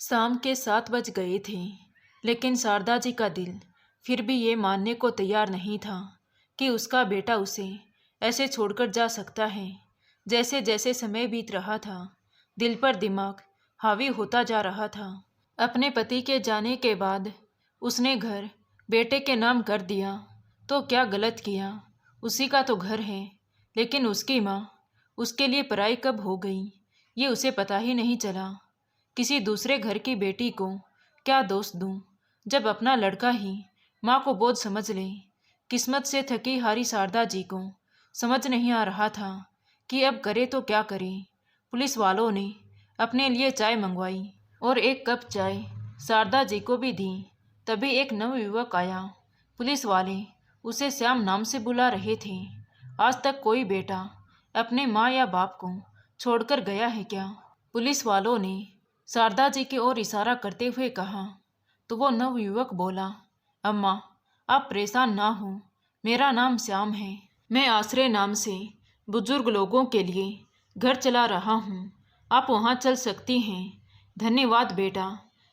शाम के 7 बज गए थे, लेकिन शारदा जी का दिल फिर भी ये मानने को तैयार नहीं था कि उसका बेटा उसे ऐसे छोड़कर जा सकता है। जैसे जैसे समय बीत रहा था, दिल पर दिमाग हावी होता जा रहा था। अपने पति के जाने के बाद उसने घर बेटे के नाम कर दिया, तो क्या गलत किया? उसी का तो घर है, लेकिन उसकी माँ उसके लिए पराई कब हो गई, ये उसे पता ही नहीं चला। किसी दूसरे घर की बेटी को क्या दोष दूं, जब अपना लड़का ही माँ को बोझ समझ ले। किस्मत से थकी हारी शारदा जी को समझ नहीं आ रहा था कि अब करे तो क्या करे। पुलिस वालों ने अपने लिए चाय मंगवाई और एक कप चाय शारदा जी को भी दी। तभी एक नवयुवक आया। पुलिस वाले उसे श्याम नाम से बुला रहे थे। आज तक कोई बेटा अपने माँ या बाप को छोड़कर गया है क्या? पुलिस वालों ने शारदा जी की ओर इशारा करते हुए कहा, तो वो नवयुवक बोला, अम्मा आप परेशान ना हो, मेरा नाम श्याम है। मैं आश्रय नाम से बुजुर्ग लोगों के लिए घर चला रहा हूँ। आप वहाँ चल सकती हैं। धन्यवाद बेटा,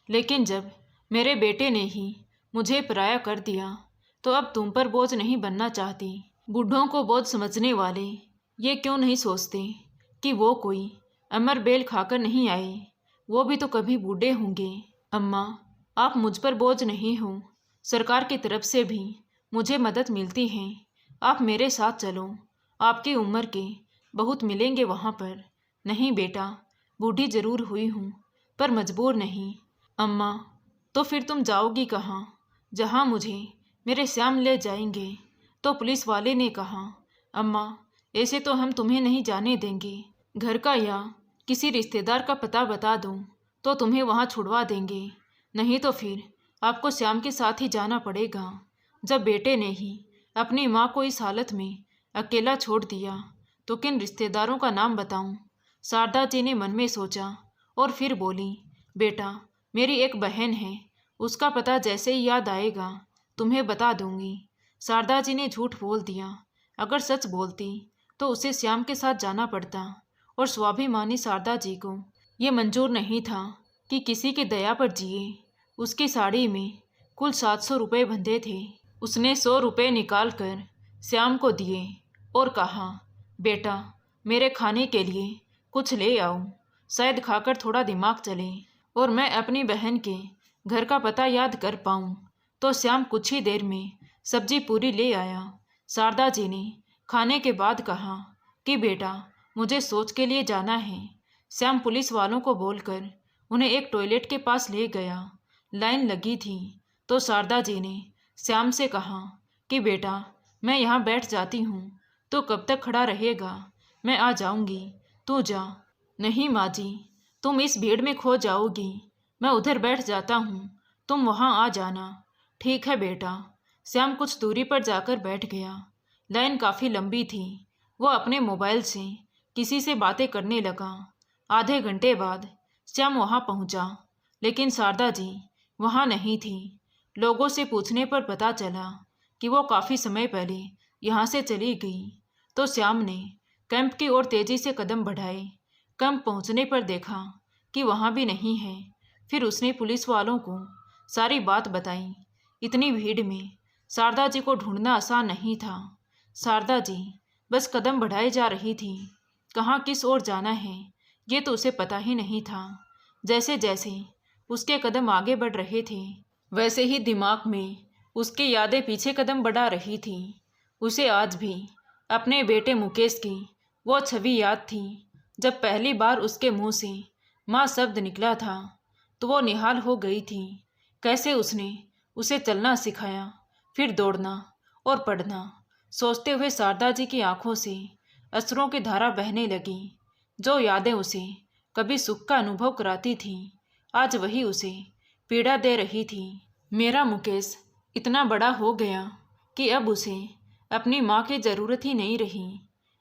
लेकिन जब मेरे बेटे ने ही मुझे पराया कर दिया, तो अब तुम पर बोझ नहीं बनना चाहती। बूढ़ों को बोझ समझने वाले ये क्यों नहीं सोचते कि वो कोई अमर बेल खाकर नहीं आए, वो भी तो कभी बूढ़े होंगे। अम्मा आप मुझ पर बोझ नहीं हो, सरकार की तरफ से भी मुझे मदद मिलती है। आप मेरे साथ चलो, आपकी उम्र के बहुत मिलेंगे वहाँ पर। नहीं बेटा, बूढ़ी जरूर हुई हूँ पर मजबूर नहीं। अम्मा तो फिर तुम जाओगी कहाँ? जहाँ मुझे मेरे श्याम ले जाएंगे। तो पुलिस वाले ने कहा, अम्मा ऐसे तो हम तुम्हें नहीं जाने देंगे। घर का या किसी रिश्तेदार का पता बता दूं तो तुम्हें वहां छुड़वा देंगे, नहीं तो फिर आपको श्याम के साथ ही जाना पड़ेगा। जब बेटे ने ही अपनी माँ को इस हालत में अकेला छोड़ दिया, तो किन रिश्तेदारों का नाम बताऊं? शारदा जी ने मन में सोचा और फिर बोली, बेटा मेरी एक बहन है, उसका पता जैसे ही याद आएगा तुम्हें बता दूंगी। शारदा जी ने झूठ बोल दिया। अगर सच बोलती तो उसे श्याम के साथ जाना पड़ता, और स्वाभिमानी शारदा जी को ये मंजूर नहीं था कि किसी की दया पर जिए। उसकी साड़ी में कुल 700 रुपये बंधे थे। उसने 100 रुपये निकाल कर श्याम को दिए और कहा, बेटा मेरे खाने के लिए कुछ ले आओ, शायद खाकर थोड़ा दिमाग चले और मैं अपनी बहन के घर का पता याद कर पाऊँ। तो श्याम कुछ ही देर में सब्जी पूरी ले आया। शारदा जी ने खाने के बाद कहा कि बेटा मुझे सोच के लिए जाना है। श्याम पुलिस वालों को बोलकर उन्हें एक टॉयलेट के पास ले गया। लाइन लगी थी तो शारदा जी ने श्याम से कहा कि बेटा मैं यहाँ बैठ जाती हूँ, तो कब तक खड़ा रहेगा? मैं आ जाऊँगी, तू जा। नहीं माँ जी, तुम इस भीड़ में खो जाओगी, मैं उधर बैठ जाता हूँ, तुम वहाँ आ जाना। ठीक है बेटा। श्याम कुछ दूरी पर जाकर बैठ गया। लाइन काफ़ी लंबी थी। वो अपने मोबाइल से किसी से बातें करने लगा। आधे घंटे बाद श्याम वहाँ पहुँचा, लेकिन शारदा जी वहाँ नहीं थी। लोगों से पूछने पर पता चला कि वो काफ़ी समय पहले यहाँ से चली गई। तो श्याम ने कैंप की ओर तेजी से कदम बढ़ाए। कैंप पहुँचने पर देखा कि वहाँ भी नहीं है। फिर उसने पुलिस वालों को सारी बात बताई। इतनी भीड़ में शारदा जी को ढूंढना आसान नहीं था। शारदा जी बस कदम बढ़ाए जा रही थी। कहाँ किस ओर जाना है ये तो उसे पता ही नहीं था। जैसे जैसे उसके कदम आगे बढ़ रहे थे, वैसे ही दिमाग में उसकी यादें पीछे कदम बढ़ा रही थी। उसे आज भी अपने बेटे मुकेश की वो छवि याद थी, जब पहली बार उसके मुंह से माँ शब्द निकला था तो वो निहाल हो गई थी। कैसे उसने उसे चलना सिखाया, फिर दौड़ना और पढ़ना। सोचते हुए शारदा जी की आंखों से अश्रुओं की धारा बहने लगी। जो यादें उसे कभी सुख का अनुभव कराती थी, आज वही उसे पीड़ा दे रही थी। मेरा मुकेश इतना बड़ा हो गया कि अब उसे अपनी माँ की ज़रूरत ही नहीं रही।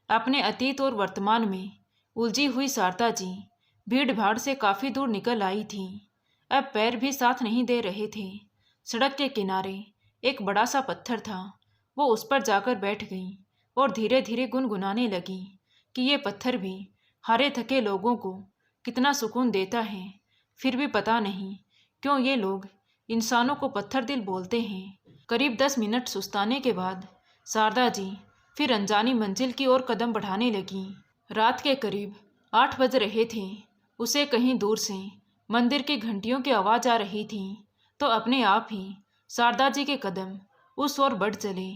अपने अतीत और वर्तमान में उलझी हुई शारदा जी भीड़ भाड़ से काफ़ी दूर निकल आई थी। अब पैर भी साथ नहीं दे रहे थे। सड़क के किनारे एक बड़ा सा पत्थर था। वो उस पर जाकर बैठ गई और धीरे धीरे गुनगुनाने लगी कि ये पत्थर भी हारे थके लोगों को कितना सुकून देता है। फिर भी पता नहीं क्यों ये लोग इंसानों को पत्थर दिल बोलते हैं। करीब 10 मिनट सुस्ताने के बाद शारदा जी फिर अनजानी मंजिल की ओर कदम बढ़ाने लगी। रात के करीब 8 बज रहे थे। उसे कहीं दूर से मंदिर की घंटियों की आवाज़ आ रही थी, तो अपने आप ही शारदा जी के कदम उस ओर बढ़ चले।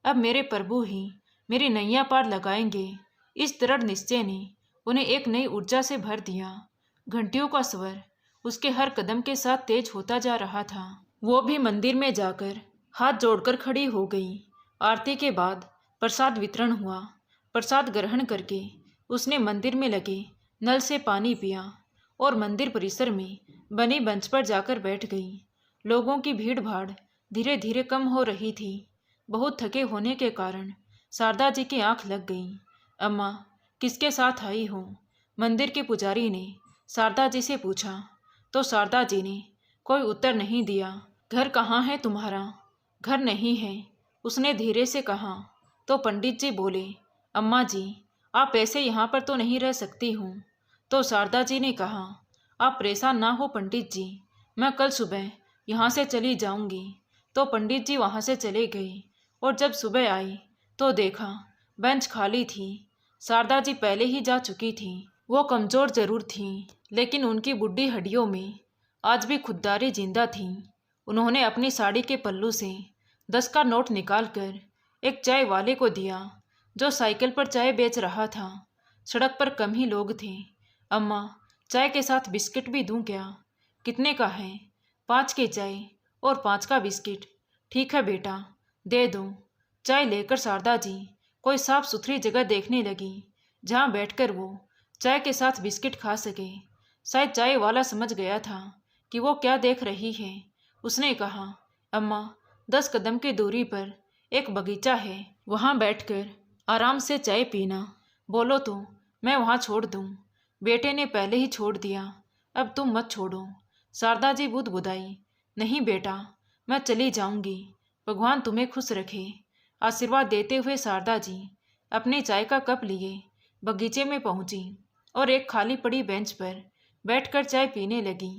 अब मेरे प्रभु ही मेरी नैया पार लगाएंगे, इस दृढ़ निश्चय ने उन्हें एक नई ऊर्जा से भर दिया। घंटियों का स्वर उसके हर कदम के साथ तेज होता जा रहा था। वो भी मंदिर में जाकर हाथ जोड़कर खड़ी हो गई। आरती के बाद प्रसाद वितरण हुआ। प्रसाद ग्रहण करके उसने मंदिर में लगे नल से पानी पिया और मंदिर परिसर में बनी बेंच पर जाकर बैठ गई। लोगों की भीड़ भाड़ धीरे धीरे कम हो रही थी। बहुत थके होने के कारण शारदा जी की आंख लग गई। अम्मा, किसके साथ आई हो? मंदिर के पुजारी ने शारदा जी से पूछा, तो शारदा जी ने कोई उत्तर नहीं दिया। घर कहाँ है तुम्हारा? घर नहीं है, उसने धीरे से कहा। तो पंडित जी बोले, अम्मा जी, आप ऐसे यहाँ पर तो नहीं रह सकती हूँ। तो शारदा जी ने कहा, आप परेशान ना हो पंडित जी, मैं कल सुबह यहाँ से चली जाऊँगी। तो पंडित जी वहाँ से चले गए और जब सुबह आई तो देखा बेंच खाली थी। शारदा जी पहले ही जा चुकी थी। वो कमज़ोर जरूर थीं, लेकिन उनकी बुढ़ी हड्डियों में आज भी खुददारी जिंदा थी। उन्होंने अपनी साड़ी के पल्लू से 10 का नोट निकालकर एक चाय वाले को दिया, जो साइकिल पर चाय बेच रहा था। सड़क पर कम ही लोग थे। अम्मा, चाय के साथ बिस्किट भी दूं क्या? कितने का है? 5 की चाय और 5 का बिस्किट। ठीक है बेटा, दे दो। चाय लेकर शारदा जी कोई साफ सुथरी जगह देखने लगी, जहाँ बैठकर वो चाय के साथ बिस्किट खा सके। शायद चाय वाला समझ गया था कि वो क्या देख रही है। उसने कहा, अम्मा, 10 कदम की दूरी पर एक बगीचा है, वहाँ बैठकर आराम से चाय पीना। बोलो तो मैं वहाँ छोड़ दूँ? बेटे ने पहले ही छोड़ दिया, अब तुम मत छोड़ो। शारदा जी बुदबुदाई, नहीं बेटा, मैं चली जाऊंगी, भगवान तुम्हें खुश रखे। आशीर्वाद देते हुए शारदा जी अपने चाय का कप लिए बगीचे में पहुंची और एक खाली पड़ी बेंच पर बैठकर चाय पीने लगी।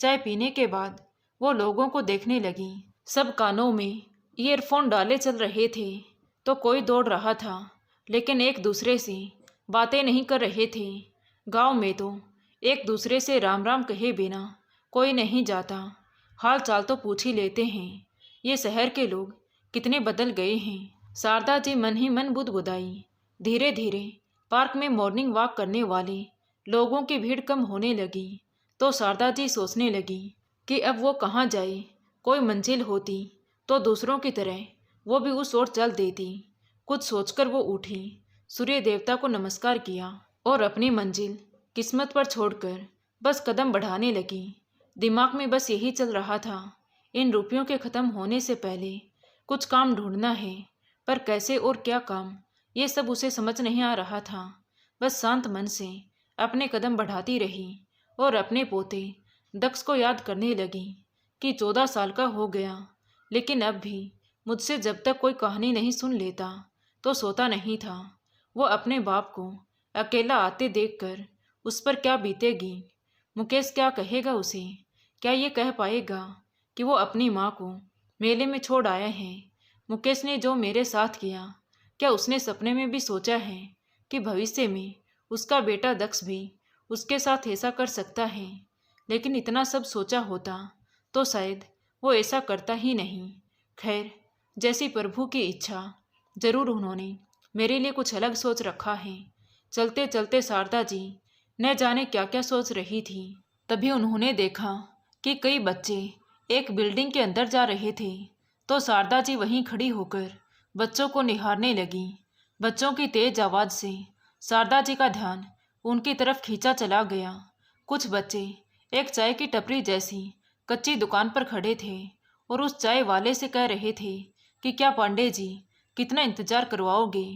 चाय पीने के बाद वो लोगों को देखने लगी। सब कानों में ईयरफोन डाले चल रहे थे, तो कोई दौड़ रहा था, लेकिन एक दूसरे से बातें नहीं कर रहे थे। गांव में तो एक दूसरे से राम राम कहे बिना कोई नहीं जाता। हाल चाल तो पूछ ही लेते हैं। ये शहर के लोग कितने बदल गए हैं। शारदा जी मन ही मन बुदबुदाई। धीरे धीरे पार्क में मॉर्निंग वॉक करने वाले लोगों की भीड़ कम होने लगी, तो शारदा जी सोचने लगी कि अब वो कहाँ जाए। कोई मंजिल होती तो दूसरों की तरह वो भी उस ओर चल देती। कुछ सोचकर वो उठी, सूर्य देवता को नमस्कार किया और अपनी मंजिल किस्मत पर छोड़कर बस कदम बढ़ाने लगी। दिमाग में बस यही चल रहा था, इन रुपयों के ख़त्म होने से पहले कुछ काम ढूंढना है, पर कैसे और क्या काम, ये सब उसे समझ नहीं आ रहा था। बस शांत मन से अपने कदम बढ़ाती रही और अपने पोते दक्ष को याद करने लगी कि 14 साल का हो गया, लेकिन अब भी मुझसे जब तक कोई कहानी नहीं सुन लेता तो सोता नहीं था। वो अपने बाप को अकेला आते देखकर उस पर क्या बीतेगी। मुकेश क्या कहेगा उसे? क्या ये कह पाएगा कि वो अपनी माँ को मेले में छोड़ आया है? मुकेश ने जो मेरे साथ किया, क्या उसने सपने में भी सोचा है कि भविष्य में उसका बेटा दक्ष भी उसके साथ ऐसा कर सकता है? लेकिन इतना सब सोचा होता तो शायद वो ऐसा करता ही नहीं। खैर, जैसी प्रभु की इच्छा, जरूर उन्होंने मेरे लिए कुछ अलग सोच रखा है। चलते चलते शारदा जी न जाने क्या क्या सोच रही थी। तभी उन्होंने देखा कि कई बच्चे एक बिल्डिंग के अंदर जा रहे थे, तो शारदा जी वहीं खड़ी होकर बच्चों को निहारने लगी। बच्चों की तेज आवाज़ से शारदा जी का ध्यान उनकी तरफ खींचा चला गया। कुछ बच्चे एक चाय की टपरी जैसी कच्ची दुकान पर खड़े थे और उस चाय वाले से कह रहे थे कि क्या पांडे जी, कितना इंतज़ार करवाओगे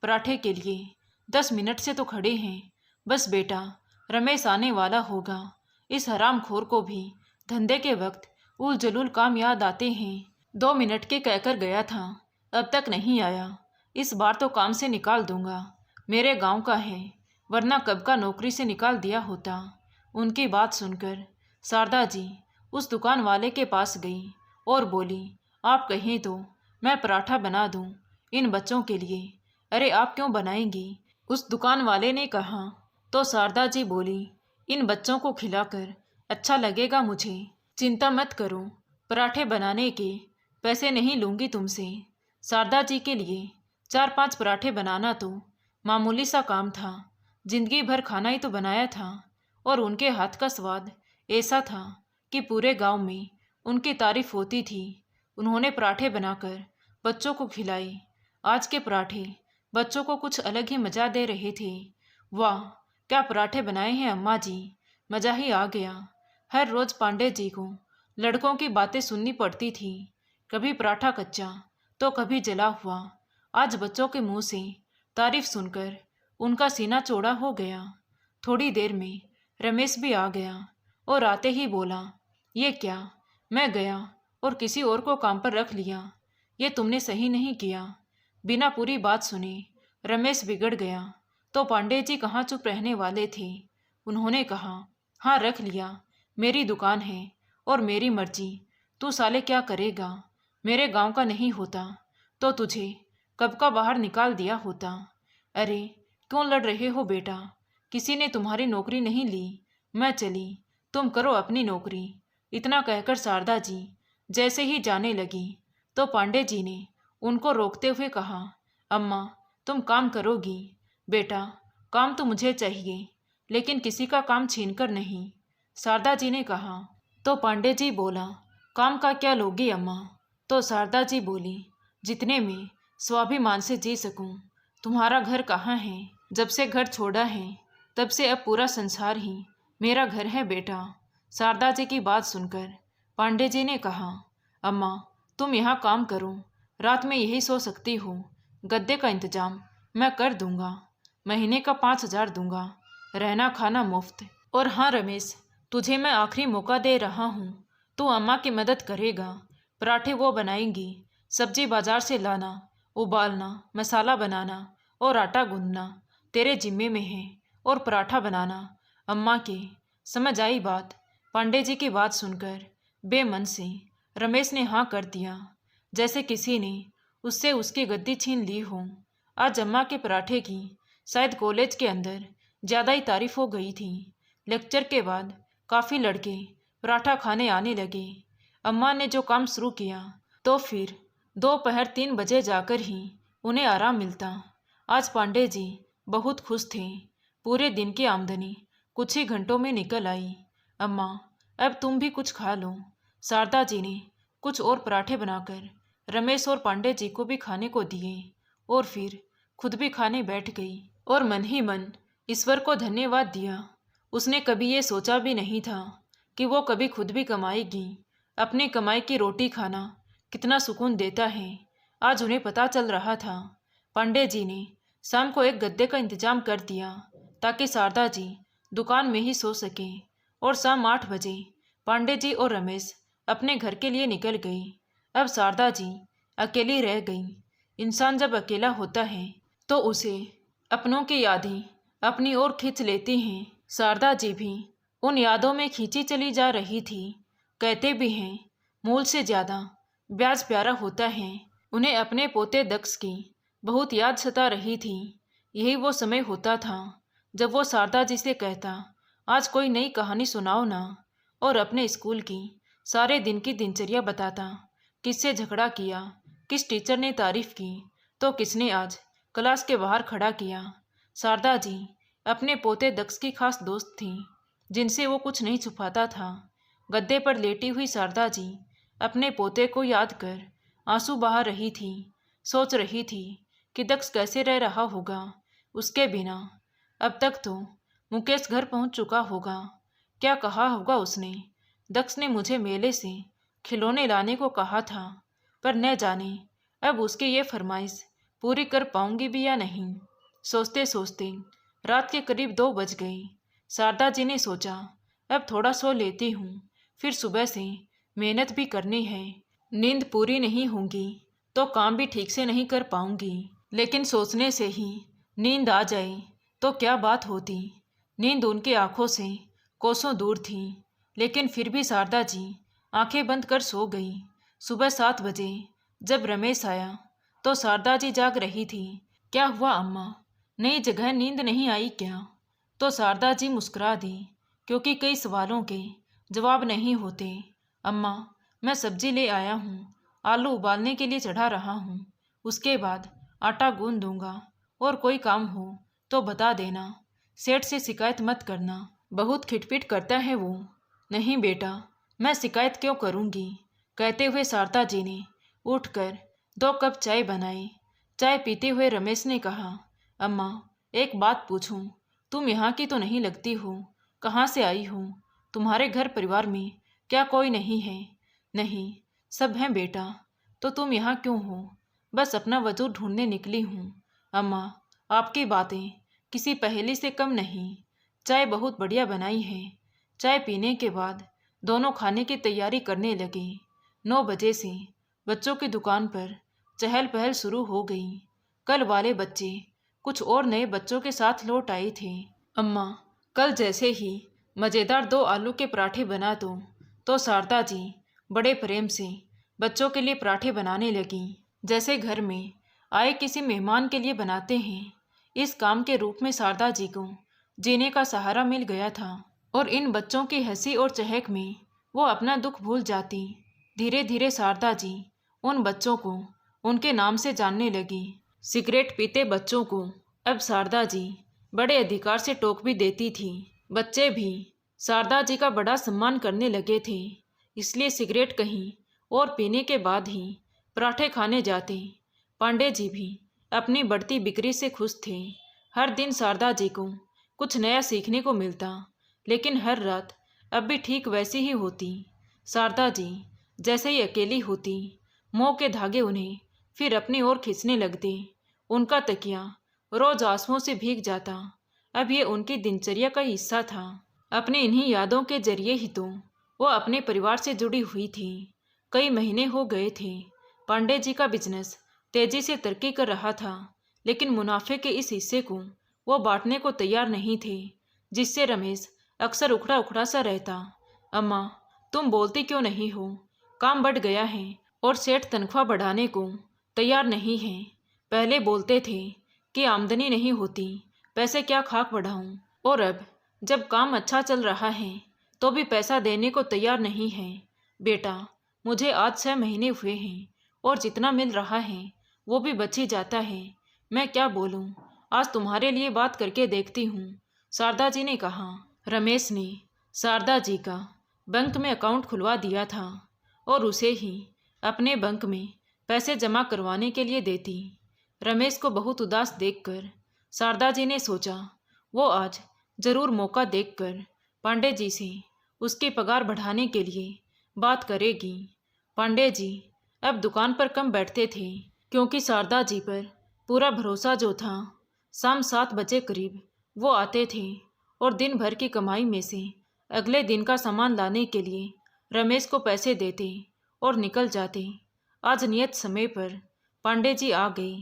पराठे के लिए? 10 मिनट से तो खड़े हैं। बस बेटा, रमेश आने वाला होगा। इस हरामखोर को भी धंधे के वक्त उल जलूल काम याद आते हैं। 2 मिनट के कहकर गया था, अब तक नहीं आया। इस बार तो काम से निकाल दूंगा। मेरे गांव का है, वरना कब का नौकरी से निकाल दिया होता। उनकी बात सुनकर शारदा जी उस दुकान वाले के पास गई और बोली, आप कहें तो मैं पराठा बना दूं इन बच्चों के लिए। अरे आप क्यों बनाएंगी? उस दुकान वाले ने कहा। तो शारदा जी बोली, इन बच्चों को खिलाकर अच्छा लगेगा मुझे। चिंता मत करो, पराठे बनाने के पैसे नहीं लूंगी तुमसे। शारदा जी के लिए 4-5 पराठे बनाना तो मामूली सा काम था। जिंदगी भर खाना ही तो बनाया था और उनके हाथ का स्वाद ऐसा था कि पूरे गांव में उनकी तारीफ होती थी। उन्होंने पराठे बनाकर बच्चों को खिलाए। आज के पराठे बच्चों को कुछ अलग ही मज़ा दे रहे थे। वाह, क्या पराठे बनाए हैं अम्मा जी, मज़ा ही आ गया। हर रोज़ पांडे जी को लड़कों की बातें सुननी पड़ती थी, कभी पराठा कच्चा तो कभी जला हुआ। आज बच्चों के मुंह से तारीफ सुनकर उनका सीना चौड़ा हो गया। थोड़ी देर में रमेश भी आ गया और आते ही बोला, ये क्या, मैं गया और किसी और को काम पर रख लिया, ये तुमने सही नहीं किया। बिना पूरी बात सुने रमेश बिगड़ गया। तो पांडे जी कहाँ चुप रहने वाले थे। उन्होंने कहा, हाँ रख लिया, मेरी दुकान है और मेरी मर्जी, तू साले क्या करेगा। मेरे गांव का नहीं होता तो तुझे कब का बाहर निकाल दिया होता। अरे क्यों लड़ रहे हो बेटा, किसी ने तुम्हारी नौकरी नहीं ली, मैं चली, तुम करो अपनी नौकरी। इतना कहकर शारदा जी जैसे ही जाने लगी तो पांडे जी ने उनको रोकते हुए कहा, अम्मा तुम काम करोगी? बेटा काम तो मुझे चाहिए, लेकिन किसी का काम छीनकर नहीं। शारदा जी ने कहा। तो पांडे जी बोला, काम का क्या लोगी अम्मा? तो शारदा जी बोली, जितने में स्वाभिमान से जी सकूं। तुम्हारा घर कहाँ है? जब से घर छोड़ा है तब से अब पूरा संसार ही मेरा घर है बेटा। शारदा जी की बात सुनकर पांडे जी ने कहा, अम्मा तुम यहाँ काम करो, रात में यही सो सकती हो, गद्दे का इंतजाम मैं कर दूंगा, महीने का 5,000 दूंगा, रहना खाना मुफ्त। और हाँ रमेश, तुझे मैं आखिरी मौका दे रहा हूँ, तू अम्मा की मदद करेगा। पराठे वो बनाएंगी, सब्जी बाजार से लाना, उबालना, मसाला बनाना और आटा गूंदना तेरे जिम्मे में है, और पराठा बनाना अम्मा के। समझ आई बात? पांडे जी की बात सुनकर बेमन से रमेश ने हाँ कर दिया, जैसे किसी ने उससे उसकी गद्दी छीन ली हो। आज अम्मा के पराठे की शायद कॉलेज के अंदर ज़्यादा ही तारीफ हो गई थी। लेक्चर के बाद काफ़ी लड़के पराठा खाने आने लगे। अम्मा ने जो काम शुरू किया तो फिर दोपहर 3 बजे जाकर ही उन्हें आराम मिलता। आज पांडे जी बहुत खुश थे। पूरे दिन की आमदनी कुछ ही घंटों में निकल आई। अम्मा अब तुम भी कुछ खा लो। शारदा जी ने कुछ और पराठे बनाकर रमेश और पांडे जी को भी खाने को दिए और फिर खुद भी खाने बैठ गई और मन ही मन ईश्वर को धन्यवाद दिया। उसने कभी ये सोचा भी नहीं था कि वो कभी खुद भी कमाएगी। अपनी कमाई की रोटी खाना कितना सुकून देता है, आज उन्हें पता चल रहा था। पांडे जी ने शाम को एक गद्दे का इंतजाम कर दिया ताकि शारदा जी दुकान में ही सो सकें, और शाम 8 बजे पांडे जी और रमेश अपने घर के लिए निकल गई। अब शारदा जी अकेली रह गई। इंसान जब अकेला होता है तो उसे अपनों की यादें अपनी ओर खींच लेती हैं। शारदा जी भी उन यादों में खींची चली जा रही थी। कहते भी हैं मूल से ज़्यादा ब्याज प्यारा होता है। उन्हें अपने पोते दक्ष की बहुत याद सता रही थी। यही वो समय होता था जब वो शारदा जी से कहता, आज कोई नई कहानी सुनाओ ना, और अपने स्कूल की सारे दिन की दिनचर्या बताता। किससे झगड़ा किया, किस टीचर ने तारीफ की तो किसने आज क्लास के बाहर खड़ा किया। शारदा जी अपने पोते दक्ष की खास दोस्त थी, जिनसे वो कुछ नहीं छुपाता था। गद्दे पर लेटी हुई शारदा जी अपने पोते को याद कर आंसू बहा रही थी। सोच रही थी कि दक्ष कैसे रह रहा होगा उसके बिना। अब तक तो मुकेश घर पहुंच चुका होगा। क्या कहा होगा उसने? दक्ष ने मुझे मेले से खिलौने लाने को कहा था, पर न जाने अब उसकी ये फरमाइश पूरी कर पाऊंगी भी या नहीं। सोचते सोचते रात के करीब 2 बज गई। शारदा जी ने सोचा, अब थोड़ा सो लेती हूँ, फिर सुबह से मेहनत भी करनी है। नींद पूरी नहीं होगी तो काम भी ठीक से नहीं कर पाऊंगी। लेकिन सोचने से ही नींद आ जाए तो क्या बात होती। नींद उनकी आंखों से कोसों दूर थी। लेकिन फिर भी शारदा जी आंखें बंद कर सो गई। सुबह 7 बजे जब रमेश आया तो शारदा जी जाग रही थी। क्या हुआ अम्मा, नई जगह नींद नहीं आई क्या? तो शारदा जी मुस्कुरा दी, क्योंकि कई सवालों के जवाब नहीं होते। अम्मा, मैं सब्जी ले आया हूँ, आलू उबालने के लिए चढ़ा रहा हूँ, उसके बाद आटा गूंद दूंगा। और कोई काम हो तो बता देना, सेठ से शिकायत मत करना, बहुत खिटपिट करता है वो। नहीं बेटा, मैं शिकायत क्यों करूँगी, कहते हुए शारदा जी ने उठकर 2 कप चाय बनाई। चाय पीते हुए रमेश ने कहा, अम्मा एक बात पूछूं, तुम यहाँ की तो नहीं लगती हो, कहाँ से आई हो? तुम्हारे घर परिवार में क्या कोई नहीं है? नहीं, सब हैं बेटा। तो तुम यहाँ क्यों हो? बस अपना वजूद ढूंढने निकली हूँ। अम्मा, आपकी बातें किसी पहेली से कम नहीं। चाय बहुत बढ़िया बनाई है। चाय पीने के बाद दोनों खाने की तैयारी करने लगे। 9 बजे से बच्चों की दुकान पर चहल पहल शुरू हो गई। कल वाले बच्चे कुछ और नए बच्चों के साथ लौट आए थे। अम्मा, कल जैसे ही मज़ेदार 2 आलू के पराठे बना दो, तो शारदा जी बड़े प्रेम से बच्चों के लिए पराठे बनाने लगी, जैसे घर में आए किसी मेहमान के लिए बनाते हैं। इस काम के रूप में शारदा जी को जीने का सहारा मिल गया था और इन बच्चों की हंसी और चहक में वो अपना दुख भूल जाती। धीरे धीरे शारदा जी उन बच्चों को उनके नाम से जानने लगी। सिगरेट पीते बच्चों को अब शारदा जी बड़े अधिकार से टोक भी देती थी। बच्चे भी शारदा जी का बड़ा सम्मान करने लगे थे, इसलिए सिगरेट कहीं और पीने के बाद ही पराठे खाने जाते। पांडे जी भी अपनी बढ़ती बिक्री से खुश थे। हर दिन शारदा जी को कुछ नया सीखने को मिलता, लेकिन हर रात अब भी ठीक वैसी ही होती। शारदा जी जैसे ही अकेली होती, मोह के धागे उन्हें फिर अपनी ओर खींचने लगते। उनका तकिया रोज आंसुओं से भीग जाता। अब ये उनकी दिनचर्या का हिस्सा था। अपनी इन्हीं यादों के जरिए ही तो वो अपने परिवार से जुड़ी हुई थी। कई महीने हो गए थे। पांडे जी का बिजनेस तेजी से तरक्की कर रहा था, लेकिन मुनाफे के इस हिस्से को वो बांटने को तैयार नहीं थे, जिससे रमेश अक्सर उखड़ा उखड़ा सा रहता। अम्मा, तुम बोलती क्यों नहीं हो? काम बढ़ गया है और सेठ तनख्वाह बढ़ाने को तैयार नहीं है। पहले बोलते थे कि आमदनी नहीं होती, पैसे क्या खाक बढ़ाऊं, और अब जब काम अच्छा चल रहा है तो भी पैसा देने को तैयार नहीं है। बेटा, मुझे आज 6 महीने हुए हैं और जितना मिल रहा है वो भी बच ही जाता है। मैं क्या बोलूं, आज तुम्हारे लिए बात करके देखती हूँ, शारदा जी ने कहा। रमेश ने शारदा जी का बैंक में अकाउंट खुलवा दिया था और उसे ही अपने बैंक में पैसे जमा करवाने के लिए देती। रमेश को बहुत उदास देखकर शारदा जी ने सोचा वो आज जरूर मौका देखकर पांडे जी से उसकी पगार बढ़ाने के लिए बात करेगी। पांडे जी अब दुकान पर कम बैठते थे, क्योंकि शारदा जी पर पूरा भरोसा जो था। शाम 7 बजे करीब वो आते थे और दिन भर की कमाई में से अगले दिन का सामान लाने के लिए रमेश को पैसे देते और निकल जाते। आज नियत समय पर पांडे जी आ गए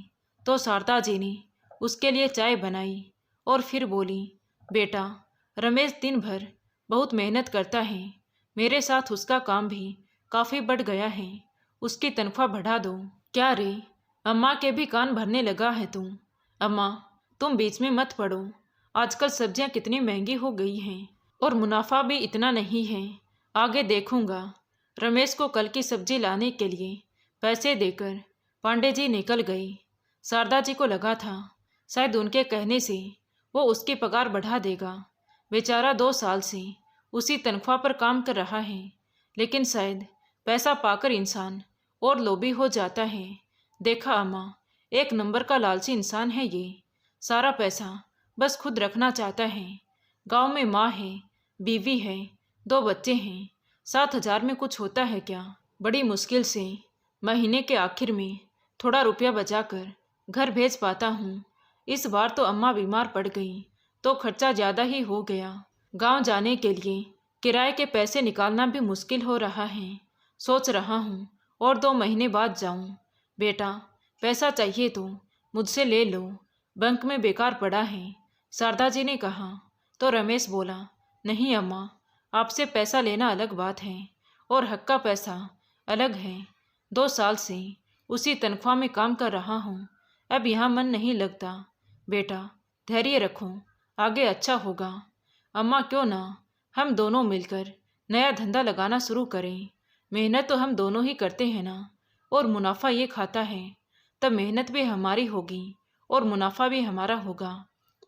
तो शारदा जी ने उसके लिए चाय बनाई और फिर बोली, बेटा, रमेश दिन भर बहुत मेहनत करता है, मेरे साथ उसका काम भी काफ़ी बढ़ गया है, उसकी तनख्वाह बढ़ा दो। क्या रे, अम्मा के भी कान भरने लगा है तू? अम्मा, तुम बीच में मत पड़ो, आजकल सब्जियां कितनी महंगी हो गई हैं और मुनाफा भी इतना नहीं है, आगे देखूंगा। रमेश को कल की सब्जी लाने के लिए पैसे देकर पांडे जी निकल गए। शारदा जी को लगा था शायद उनके कहने से वो उसकी पगार बढ़ा देगा। बेचारा 2 साल से उसी तनख्वाह पर काम कर रहा है, लेकिन शायद पैसा पाकर इंसान और लोभी हो जाता है। देखा अम्मा, एक नंबर का लालची इंसान है ये, सारा पैसा बस खुद रखना चाहता है। गांव में माँ है, बीवी है, 2 बच्चे हैं, 7,000 में कुछ होता है क्या? बड़ी मुश्किल से महीने के आखिर में थोड़ा रुपया बचाकर घर भेज पाता हूँ। इस बार तो अम्मा बीमार पड़ गई तो खर्चा ज़्यादा ही हो गया। गांव जाने के लिए किराए के पैसे निकालना भी मुश्किल हो रहा है। सोच रहा हूँ और 2 महीने बाद जाऊँ। बेटा, पैसा चाहिए तो मुझसे ले लो, बैंक में बेकार पड़ा है, शारदा जी ने कहा। तो रमेश बोला, नहीं अम्मा, आपसे पैसा लेना अलग बात है और हक का पैसा अलग है। 2 साल से उसी तनख्वाह में काम कर रहा हूँ। अब यहाँ मन नहीं लगता। बेटा धैर्य रखो, आगे अच्छा होगा। अम्मा क्यों ना हम दोनों मिलकर नया धंधा लगाना शुरू करें। मेहनत तो हम दोनों ही करते हैं ना, और मुनाफा ये खाता है, तब मेहनत भी हमारी होगी और मुनाफा भी हमारा होगा।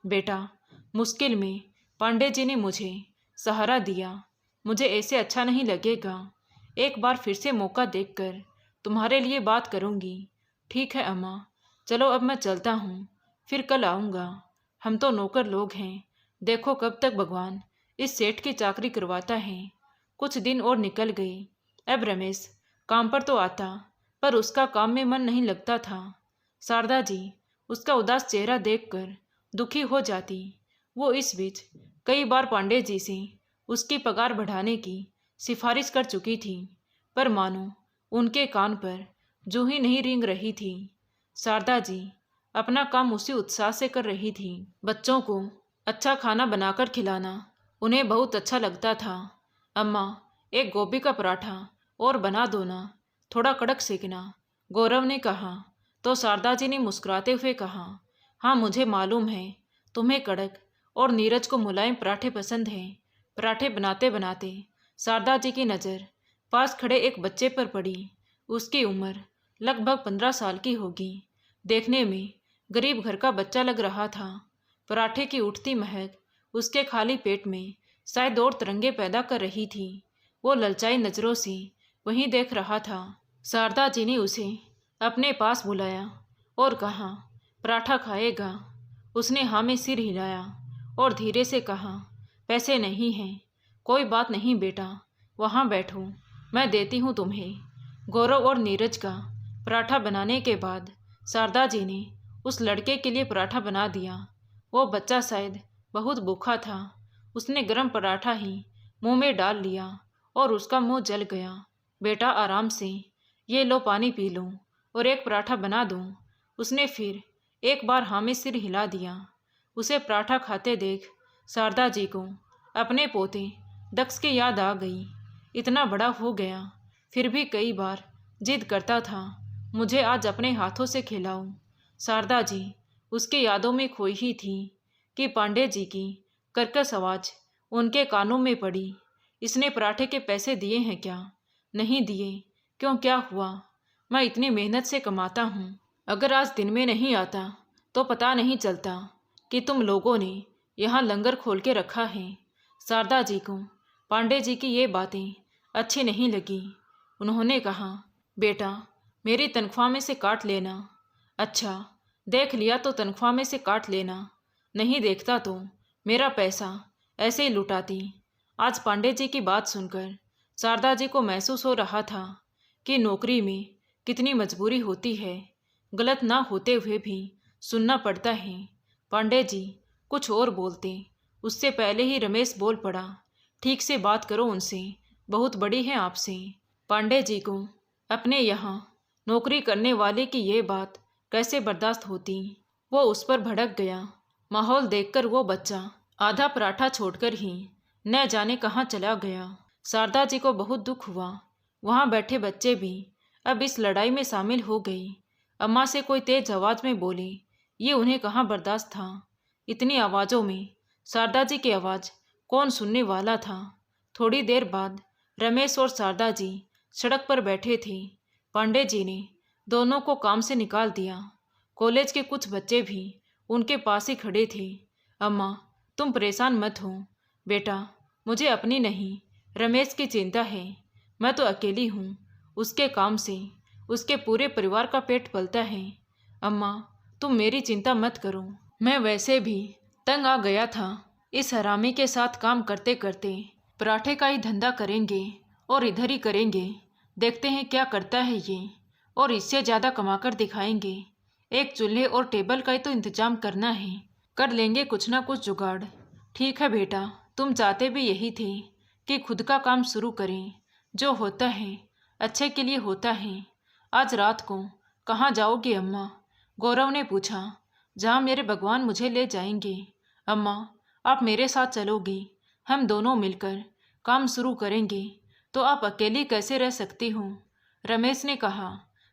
बेटा मुश्किल में पांडे जी ने मुझे सहारा दिया, मुझे ऐसे अच्छा नहीं लगेगा। एक बार फिर से मौका देखकर तुम्हारे लिए बात करूँगी। ठीक है अम्मा, चलो अब मैं चलता हूँ, फिर कल आऊँगा। हम तो नौकर लोग हैं, देखो कब तक भगवान इस सेठ की चाकरी करवाता है। कुछ दिन और निकल गए। अब रमेश काम पर तो आता, पर उसका काम में मन नहीं लगता था। शारदा जी उसका उदास चेहरा देखकर दुखी हो जाती। वो इस बीच कई बार पांडे जी से उसकी पगार बढ़ाने की सिफारिश कर चुकी थी, पर मानो उनके कान पर जूं ही नहीं रेंग रही थी। शारदा जी अपना काम उसी उत्साह से कर रही थी। बच्चों को अच्छा खाना बनाकर खिलाना उन्हें बहुत अच्छा लगता था। अम्मा एक गोभी का पराठा और बना दो ना, थोड़ा कड़क सेकना, गौरव ने कहा। तो शारदा जी ने मुस्कुराते हुए कहा, हाँ मुझे मालूम है तुम्हें कड़क और नीरज को मुलायम पराठे पसंद हैं। पराठे बनाते बनाते शारदा जी की नज़र पास खड़े एक बच्चे पर पड़ी। उसकी उम्र लगभग 15 साल की होगी। देखने में गरीब घर का बच्चा लग रहा था। पराठे की उठती महक उसके खाली पेट में शायद और तरंगे पैदा कर रही थी। वो ललचाई नज़रों से वहीं देख रहा था। शारदा जी ने उसे अपने पास बुलाया और कहा, पराठा खाएगा? उसने हाँ में सिर हिलाया और धीरे से कहा, पैसे नहीं हैं। कोई बात नहीं बेटा, वहाँ बैठो, मैं देती हूँ तुम्हें। गौरव और नीरज का पराठा बनाने के बाद शारदा जी ने उस लड़के के लिए पराठा बना दिया। वो बच्चा शायद बहुत भूखा था। उसने गर्म पराठा ही मुंह में डाल लिया और उसका मुंह जल गया। बेटा आराम से, ये लो पानी पी लो और एक पराठा बना दूँ। उसने फिर एक बार हाँ में सिर हिला दिया। उसे पराठा खाते देख शारदा जी को अपने पोते दक्ष की याद आ गई। इतना बड़ा हो गया फिर भी कई बार जिद करता था, मुझे आज अपने हाथों से खिलाओ। शारदा जी उसकी यादों में खोई ही थी कि पांडे जी की कर्कश आवाज़ उनके कानों में पड़ी। इसने पराठे के पैसे दिए हैं क्या? नहीं दिए। क्यों, क्या हुआ? मैं इतनी मेहनत से कमाता हूँ, अगर आज दिन में नहीं आता तो पता नहीं चलता कि तुम लोगों ने यहाँ लंगर खोल के रखा है। शारदा जी को पांडे जी की ये बातें अच्छी नहीं लगी। उन्होंने कहा, बेटा मेरी तनख्वाह में से काट लेना। अच्छा, देख लिया तो तनख्वाह में से काट लेना, नहीं देखता तो मेरा पैसा ऐसे ही लुटाती। आज पांडे जी की बात सुनकर शारदा जी को महसूस हो रहा था कि नौकरी में कितनी मजबूरी होती है, गलत ना होते हुए भी सुनना पड़ता है। पांडे जी कुछ और बोलते, उससे पहले ही रमेश बोल पड़ा, ठीक से बात करो उनसे, बहुत बड़ी है आपसे। पांडे जी को अपने यहाँ नौकरी करने वाले की ये बात कैसे बर्दाश्त होती। वो उस पर भड़क गया। माहौल देखकर वो बच्चा आधा पराठा छोड़कर ही न जाने कहाँ चला गया। शारदा जी को बहुत दुख हुआ। वहाँ बैठे बच्चे भी अब इस लड़ाई में शामिल हो गई। अम्मा से कोई तेज आवाज़ में बोली, ये उन्हें कहाँ बर्दाश्त था। इतनी आवाज़ों में शारदा जी की आवाज़ कौन सुनने वाला था। थोड़ी देर बाद रमेश और शारदा जी सड़क पर बैठे थे। पांडे जी ने दोनों को काम से निकाल दिया। कॉलेज के कुछ बच्चे भी उनके पास ही खड़े थे। अम्मा तुम परेशान मत हो बेटा, मुझे अपनी नहीं रमेश की चिंता है। मैं तो अकेली हूँ, उसके काम से उसके पूरे परिवार का पेट पलता है। अम्मा तुम मेरी चिंता मत करो। मैं वैसे भी तंग आ गया था इस हरामी के साथ काम करते करते। पराठे का ही धंधा करेंगे और इधर ही करेंगे, देखते हैं क्या करता है ये, और इससे ज़्यादा कमाकर दिखाएंगे। एक चूल्हे और टेबल का ही तो इंतजाम करना है, कर लेंगे कुछ ना कुछ जुगाड़। ठीक है बेटा, तुम चाहते भी यही थे कि खुद का काम शुरू करें। जो होता है अच्छे के लिए होता है। आज रात को कहाँ जाओगे अम्मा? गौरव ने पूछा। जहाँ मेरे भगवान मुझे ले जाएंगे। अम्मा आप मेरे साथ चलोगी? हम दोनों मिलकर काम शुरू करेंगे तो आप अकेली कैसे रह सकती हो? रमेश ने कहा।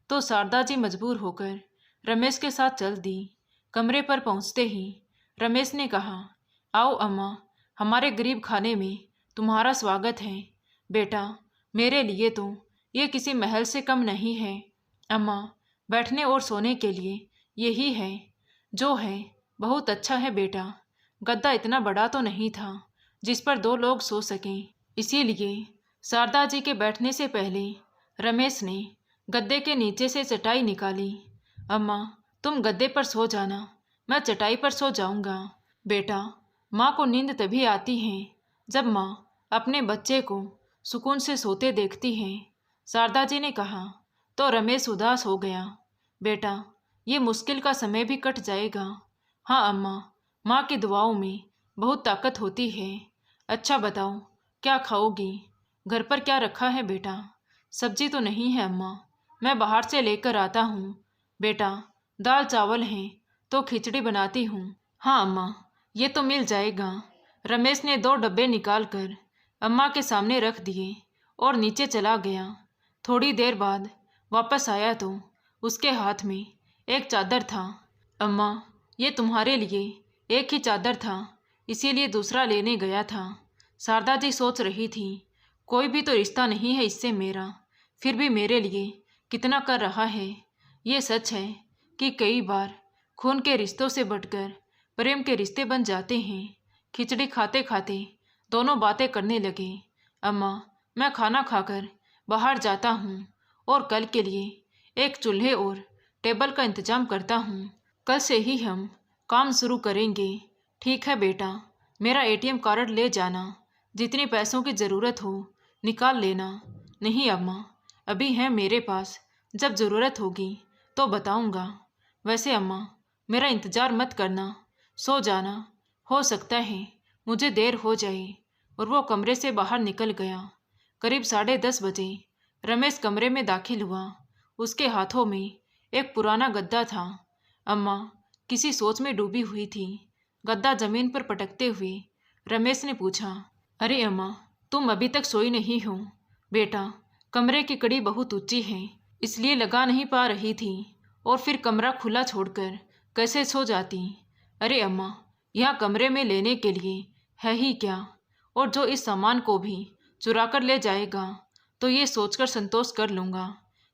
तो शारदा जी मजबूर होकर रमेश के साथ चल दी। कमरे पर पहुंचते ही रमेश ने कहा, आओ अम्मा, हमारे गरीब खाने में तुम्हारा स्वागत है। बेटा, मेरे लिए तो ये किसी महल से कम नहीं है। अम्मा, बैठने और सोने के लिए यही है। जो है बहुत अच्छा है बेटा। गद्दा इतना बड़ा तो नहीं था जिस पर 2 लोग सो सकें, इसीलिए शारदा जी के बैठने से पहले रमेश ने गद्दे के नीचे से चटाई निकाली। अम्मा, तुम गद्दे पर सो जाना, मैं चटाई पर सो जाऊंगा। बेटा, माँ को नींद तभी आती है जब माँ अपने बच्चे को सुकून से सोते देखती है, शारदा जी ने कहा। तो रमेश उदास हो गया। बेटा, ये मुश्किल का समय भी कट जाएगा। हाँ अम्मा, माँ की दुआओं में बहुत ताकत होती है। अच्छा बताओ, क्या खाओगी? घर पर क्या रखा है बेटा? सब्जी तो नहीं है अम्मा, मैं बाहर से लेकर आता हूँ। बेटा, दाल चावल हैं तो खिचड़ी बनाती हूँ। हाँ अम्मा, ये तो मिल जाएगा। रमेश ने 2 डब्बे निकालकर अम्मा के सामने रख दिए और नीचे चला गया। थोड़ी देर बाद वापस आया तो उसके हाथ में एक चादर था। अम्मा, ये तुम्हारे लिए एक ही चादर था, इसीलिए दूसरा लेने गया था। शारदा जी सोच रही थी, कोई भी तो रिश्ता नहीं है इससे मेरा, फिर भी मेरे लिए कितना कर रहा है। ये सच है कि कई बार खून के रिश्तों से बढ़कर प्रेम के रिश्ते बन जाते हैं। खिचड़ी खाते खाते दोनों बातें करने लगे। अम्मा, मैं खाना खाकर बाहर जाता हूँ और कल के लिए एक चूल्हे और टेबल का इंतजाम करता हूँ। कल से ही हम काम शुरू करेंगे। ठीक है बेटा, मेरा एटीएम कार्ड ले जाना, जितने पैसों की ज़रूरत हो निकाल लेना। नहीं अम्मा, अभी है मेरे पास, जब ज़रूरत होगी तो बताऊंगा। वैसे अम्मा, मेरा इंतज़ार मत करना, सो जाना, हो सकता है मुझे देर हो जाए। और वो कमरे से बाहर निकल गया। करीब 10:30 बजे रमेश कमरे में दाखिल हुआ। उसके हाथों में एक पुराना गद्दा था। अम्मा किसी सोच में डूबी हुई थी। गद्दा जमीन पर पटकते हुए रमेश ने पूछा, अरे अम्मा, तुम अभी तक सोई नहीं हो? बेटा, कमरे की कड़ी बहुत ऊंची है, इसलिए लगा नहीं पा रही थी, और फिर कमरा खुला छोड़कर कैसे सो जाती? अरे अम्मा, यहाँ कमरे में लेने के लिए है ही क्या? और जो इस सामान को भी चुरा कर ले जाएगा तो ये सोचकर संतोष कर लूँगा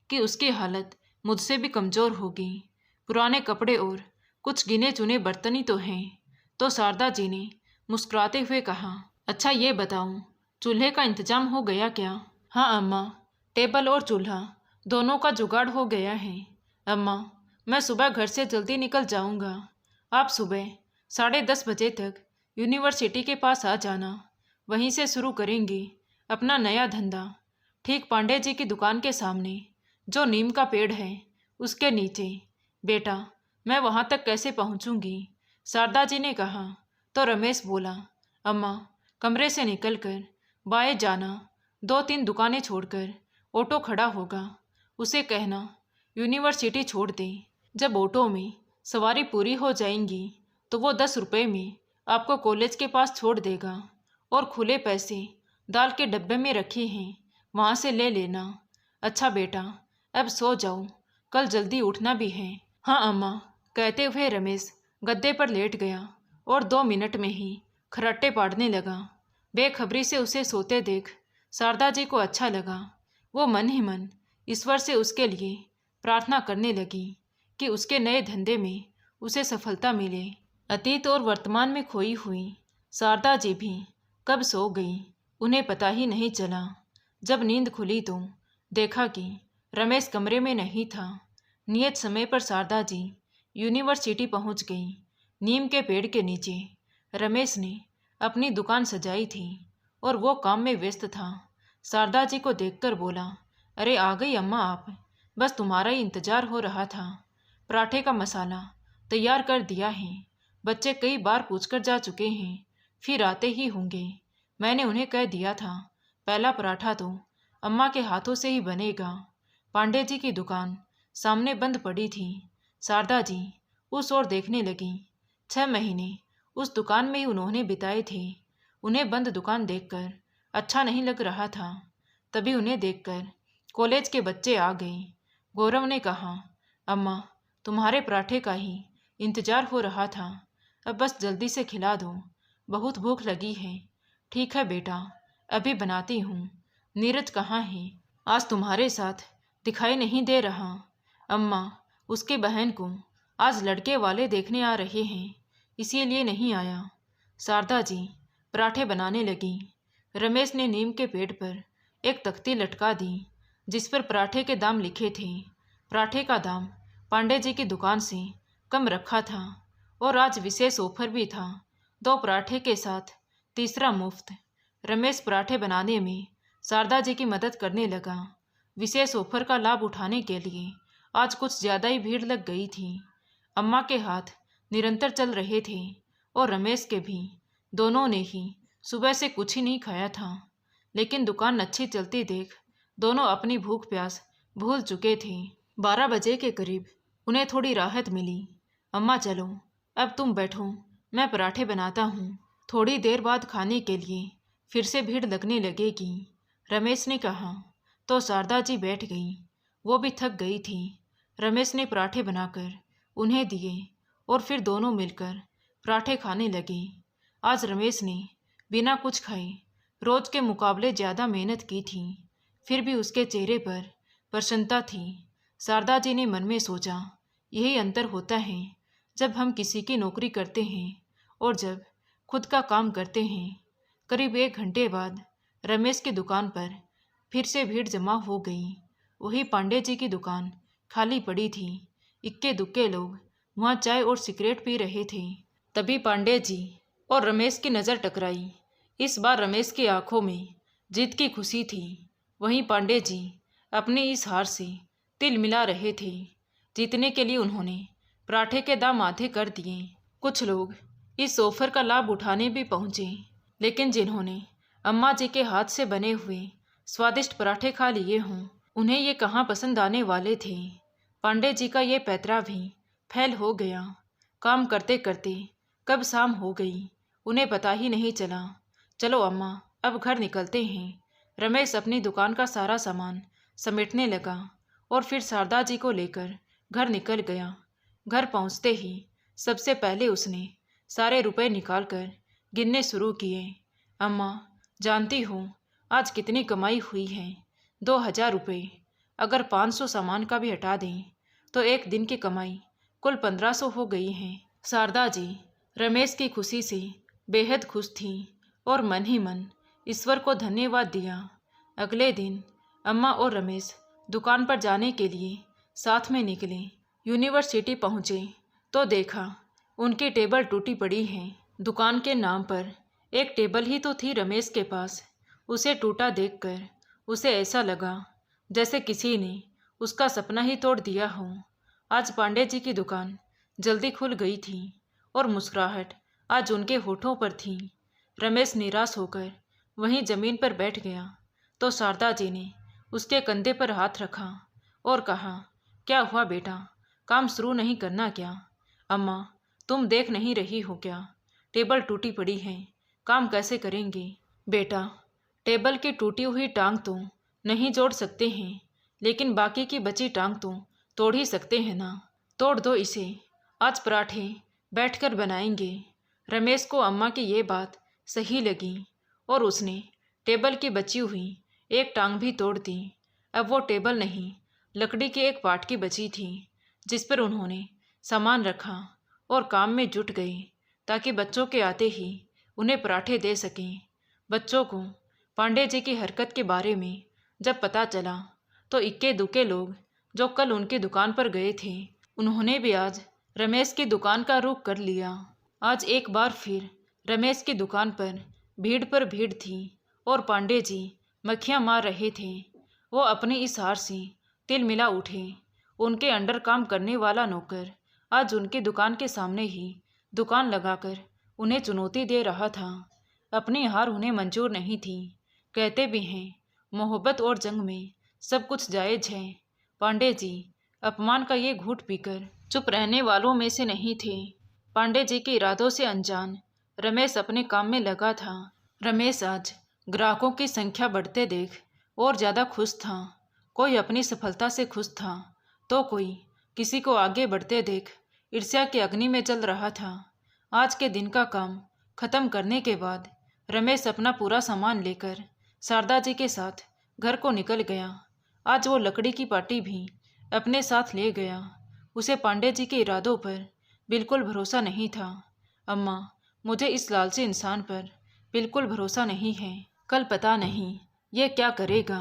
कि उसकी हालत मुझसे भी कमज़ोर होगी। पुराने कपड़े और कुछ गिने चुने बर्तन ही तो हैं। तो शारदा जी ने मुस्कुराते हुए कहा, अच्छा ये बताऊं, चूल्हे का इंतजाम हो गया क्या? हाँ अम्मा, टेबल और चूल्हा दोनों का जुगाड़ हो गया है। अम्मा, मैं सुबह घर से जल्दी निकल जाऊंगा। आप सुबह 10:30 बजे तक यूनिवर्सिटी के पास आ जाना, वहीं से शुरू करेंगे अपना नया धंधा। ठीक पांडे जी की दुकान के सामने जो नीम का पेड़ है उसके नीचे। बेटा, मैं वहाँ तक कैसे पहुँचूंगी? शारदा जी ने कहा। तो रमेश बोला, अम्मा, कमरे से निकलकर बाएं जाना, 2-3 दुकानें छोड़कर ऑटो खड़ा होगा, उसे कहना यूनिवर्सिटी छोड़ दे। जब ऑटो में सवारी पूरी हो जाएंगी तो वो 10 रुपये में आपको कॉलेज के पास छोड़ देगा, और खुले पैसे दाल के डब्बे में रखे हैं, वहाँ से ले लेना। अच्छा बेटा, अब सो जाओ, कल जल्दी उठना भी है। हाँ अम्मा, कहते हुए रमेश गद्दे पर लेट गया और 2 मिनट में ही खर्राटे पाड़ने लगा। बेखबरी से उसे सोते देख शारदा जी को अच्छा लगा। वो मन ही मन ईश्वर से उसके लिए प्रार्थना करने लगी कि उसके नए धंधे में उसे सफलता मिले। अतीत और वर्तमान में खोई हुई शारदा जी भी कब सो गई उन्हें पता ही नहीं चला। जब नींद खुली तो देखा कि रमेश कमरे में नहीं था। नियत समय पर शारदा जी यूनिवर्सिटी पहुंच गई। नीम के पेड़ के नीचे रमेश ने अपनी दुकान सजाई थी और वो काम में व्यस्त था। शारदा जी को देखकर बोला, अरे आ गई अम्मा आप, बस तुम्हारा ही इंतजार हो रहा था। पराठे का मसाला तैयार कर दिया है, बच्चे कई बार पूछकर जा चुके हैं, फिर आते ही होंगे। मैंने उन्हें कह दिया था पहला पराठा तो अम्मा के हाथों से ही बनेगा। पांडे जी की दुकान सामने बंद पड़ी थी। शारदा जी उस ओर देखने लगी। 6 महीने उस दुकान में ही उन्होंने बिताए थे। उन्हें बंद दुकान देखकर अच्छा नहीं लग रहा था। तभी उन्हें देखकर कॉलेज के बच्चे आ गए। गौरव ने कहा, अम्मा, तुम्हारे पराठे का ही इंतजार हो रहा था, अब बस जल्दी से खिला दो, बहुत भूख लगी है। ठीक है बेटा, अभी बनाती हूँ। नीरज कहाँ है? आज तुम्हारे साथ दिखाई नहीं दे रहा। अम्मा, उसकी बहन को आज लड़के वाले देखने आ रहे हैं, इसीलिए नहीं आया। शारदा जी पराठे बनाने लगी। रमेश ने नीम के पेड़ पर एक तख्ती लटका दी, जिस पर पराठे के दाम लिखे थे। पराठे का दाम पांडे जी की दुकान से कम रखा था और आज विशेष ऑफर भी था, 2 पराठे के साथ तीसरा मुफ्त। रमेश पराठे बनाने में शारदा जी की मदद करने लगा। विशेष ऑफर का लाभ उठाने के लिए आज कुछ ज़्यादा ही भीड़ लग गई थी। अम्मा के हाथ निरंतर चल रहे थे और रमेश के भी। दोनों ने ही सुबह से कुछ ही नहीं खाया था, लेकिन दुकान अच्छी चलती देख दोनों अपनी भूख प्यास भूल चुके थे। 12 बजे के करीब उन्हें थोड़ी राहत मिली। अम्मा चलो, अब तुम बैठो, मैं पराठे बनाता हूँ। थोड़ी देर बाद खाने के लिए फिर से भीड़ लगने लगेगी, रमेश ने कहा। तो शारदा जी बैठ गई। वो भी थक गई थी। रमेश ने पराठे बनाकर उन्हें दिए और फिर दोनों मिलकर पराठे खाने लगे। आज रमेश ने बिना कुछ खाए रोज के मुकाबले ज़्यादा मेहनत की थी, फिर भी उसके चेहरे पर प्रसन्नता थी। शारदा जी ने मन में सोचा, यही अंतर होता है जब हम किसी की नौकरी करते हैं और जब खुद का काम करते हैं। करीब 1 घंटे बाद रमेश की दुकान पर फिर से भीड़ जमा हो गई। वही पांडे जी की दुकान खाली पड़ी थी। इक्के दुक्के लोग वहाँ चाय और सिगरेट पी रहे थे। तभी पांडे जी और रमेश की नज़र टकराई। इस बार रमेश की आंखों में जीत की खुशी थी। वहीं पांडे जी अपनी इस हार से तिल मिला रहे थे। जीतने के लिए उन्होंने पराठे के दाम आधे कर दिए। कुछ लोग इस ऑफर का लाभ उठाने भी पहुंचे, लेकिन जिन्होंने अम्मा जी के हाथ से बने हुए स्वादिष्ट पराठे खा लिए हों, उन्हें ये कहाँ पसंद आने वाले थे। पांडे जी का ये पैतरा भी फैल हो गया। काम करते करते कब शाम हो गई, उन्हें पता ही नहीं चला। चलो अम्मा, अब घर निकलते हैं। रमेश अपनी दुकान का सारा सामान समेटने लगा और फिर शारदा जी को लेकर घर निकल गया। घर पहुंचते ही सबसे पहले उसने सारे रुपए निकालकर गिनने शुरू किए। अम्मा, जानती हो आज कितनी कमाई हुई है? 2000 रुपये। अगर 500 सामान का भी हटा दें तो एक दिन की कमाई कुल 1500 हो गई है। शारदा जी रमेश की खुशी से बेहद खुश थी और मन ही मन ईश्वर को धन्यवाद दिया। अगले दिन अम्मा और रमेश दुकान पर जाने के लिए साथ में निकले। यूनिवर्सिटी पहुँचे तो देखा उनकी टेबल टूटी पड़ी है। दुकान के नाम पर एक टेबल ही तो थी रमेश के पास। उसे टूटा देखकर उसे ऐसा लगा जैसे किसी ने उसका सपना ही तोड़ दिया हो। आज पांडे जी की दुकान जल्दी खुल गई थी और मुस्कुराहट आज उनके होठों पर थी। रमेश निराश होकर वहीं जमीन पर बैठ गया तो शारदा जी ने उसके कंधे पर हाथ रखा और कहा, क्या हुआ बेटा, काम शुरू नहीं करना क्या? अम्मा, तुम देख नहीं रही हो क्या, टेबल टूटी पड़ी है, काम कैसे करेंगे? बेटा, टेबल की टूटी हुई टांग तो नहीं जोड़ सकते हैं, लेकिन बाकी की बची टांग तो तोड़ ही सकते हैं ना। तोड़ दो इसे, आज पराठे बैठकर बनाएंगे। रमेश को अम्मा की ये बात सही लगी और उसने टेबल की बची हुई एक टांग भी तोड़ दी। अब वो टेबल नहीं, लकड़ी की एक पाट की बची थी, जिस पर उन्होंने सामान रखा और काम में जुट गए ताकि बच्चों के आते ही उन्हें पराठे दे सकें। बच्चों को पांडे जी की हरकत के बारे में जब पता चला तो इक्के दुक्के लोग जो कल उनकी दुकान पर गए थे, उन्होंने भी आज रमेश की दुकान का रुख कर लिया। आज एक बार फिर रमेश की दुकान पर भीड़ थी और पांडे जी मक्खियाँ मार रहे थे। वो अपनी इस हार से तिल मिला उठे। उनके अंडर काम करने वाला नौकर आज उनकी दुकान के सामने ही दुकान लगाकर उन्हें चुनौती दे रहा था। अपनी हार उन्हें मंजूर नहीं थी। कहते भी हैं, मोहब्बत और जंग में सब कुछ जायज़ है। पांडे जी अपमान का ये घूंट पीकर चुप रहने वालों में से नहीं थे। पांडे जी के इरादों से अनजान रमेश अपने काम में लगा था। रमेश आज ग्राहकों की संख्या बढ़ते देख और ज़्यादा खुश था। कोई अपनी सफलता से खुश था तो कोई किसी को आगे बढ़ते देख ईर्ष्या के अग्नि में जल रहा था। आज के दिन का काम खत्म करने के बाद रमेश अपना पूरा सामान लेकर शारदा जी के साथ घर को निकल गया। आज वो लकड़ी की पाटी भी अपने साथ ले गया। उसे पांडे जी के इरादों पर बिल्कुल भरोसा नहीं था। अम्मा, मुझे इस लालची इंसान पर बिल्कुल भरोसा नहीं है। कल पता नहीं ये क्या करेगा।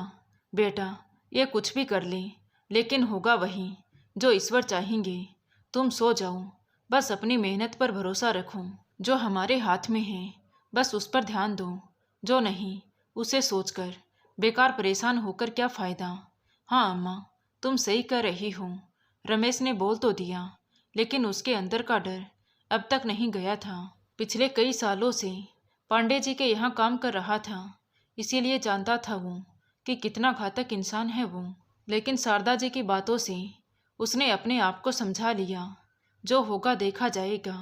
बेटा, ये कुछ भी कर ले, लेकिन होगा वही जो ईश्वर चाहेंगे। तुम सो जाओ, बस अपनी मेहनत पर भरोसा रखो। जो हमारे हाथ में है बस उस पर ध्यान दो, जो नहीं उसे सोचकर बेकार परेशान होकर क्या फ़ायदा। हाँ अम्मा, तुम सही कह रही हो। रमेश ने बोल तो दिया, लेकिन उसके अंदर का डर अब तक नहीं गया था। पिछले कई सालों से पांडे जी के यहाँ काम कर रहा था, इसीलिए जानता था वो कि कितना घातक इंसान है वो। लेकिन शारदा जी की बातों से उसने अपने आप को समझा लिया। जो होगा देखा जाएगा।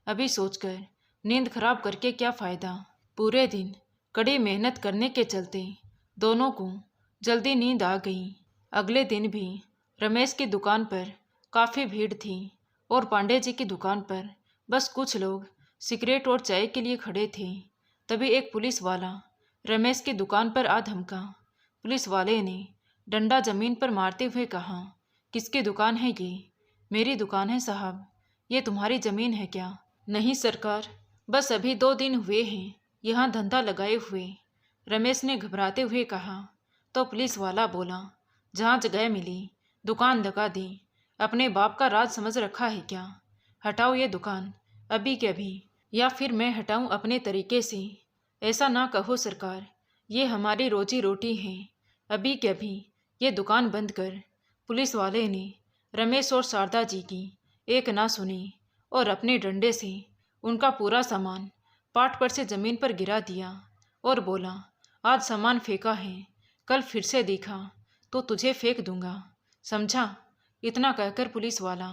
अभी सोचकर नींद खराब करके क्या फ़ायदा। पूरे दिन कड़ी मेहनत करने के चलते दोनों को जल्दी नींद आ गई। अगले दिन भी रमेश की दुकान पर काफ़ी भीड़ थी और पांडे जी की दुकान पर बस कुछ लोग सिगरेट और चाय के लिए खड़े थे। तभी एक पुलिस वाला रमेश की दुकान पर आ धमका। पुलिस वाले ने डंडा जमीन पर मारते हुए कहा, किसकी दुकान है ये? मेरी दुकान है साहब। ये तुम्हारी ज़मीन है क्या? नहीं सरकार, बस अभी 2 दिन हुए हैं यहाँ धंधा लगाए हुए, रमेश ने घबराते हुए कहा। तो पुलिस वाला बोला, जहाँ जगह मिली दुकान लगा दी। अपने बाप का राज समझ रखा है क्या? हटाओ ये दुकान अभी के अभी, या फिर मैं हटाऊं अपने तरीके से। ऐसा ना कहो सरकार, ये हमारी रोजी रोटी है। अभी के अभी ये दुकान बंद कर। पुलिस वाले ने रमेश और शारदा जी की एक ना सुनी और अपने डंडे से उनका पूरा सामान पाट पर से ज़मीन पर गिरा दिया और बोला, आज सामान फेंका है, कल फिर से दिखा तो तुझे फेंक दूंगा, समझा? इतना कहकर पुलिस वाला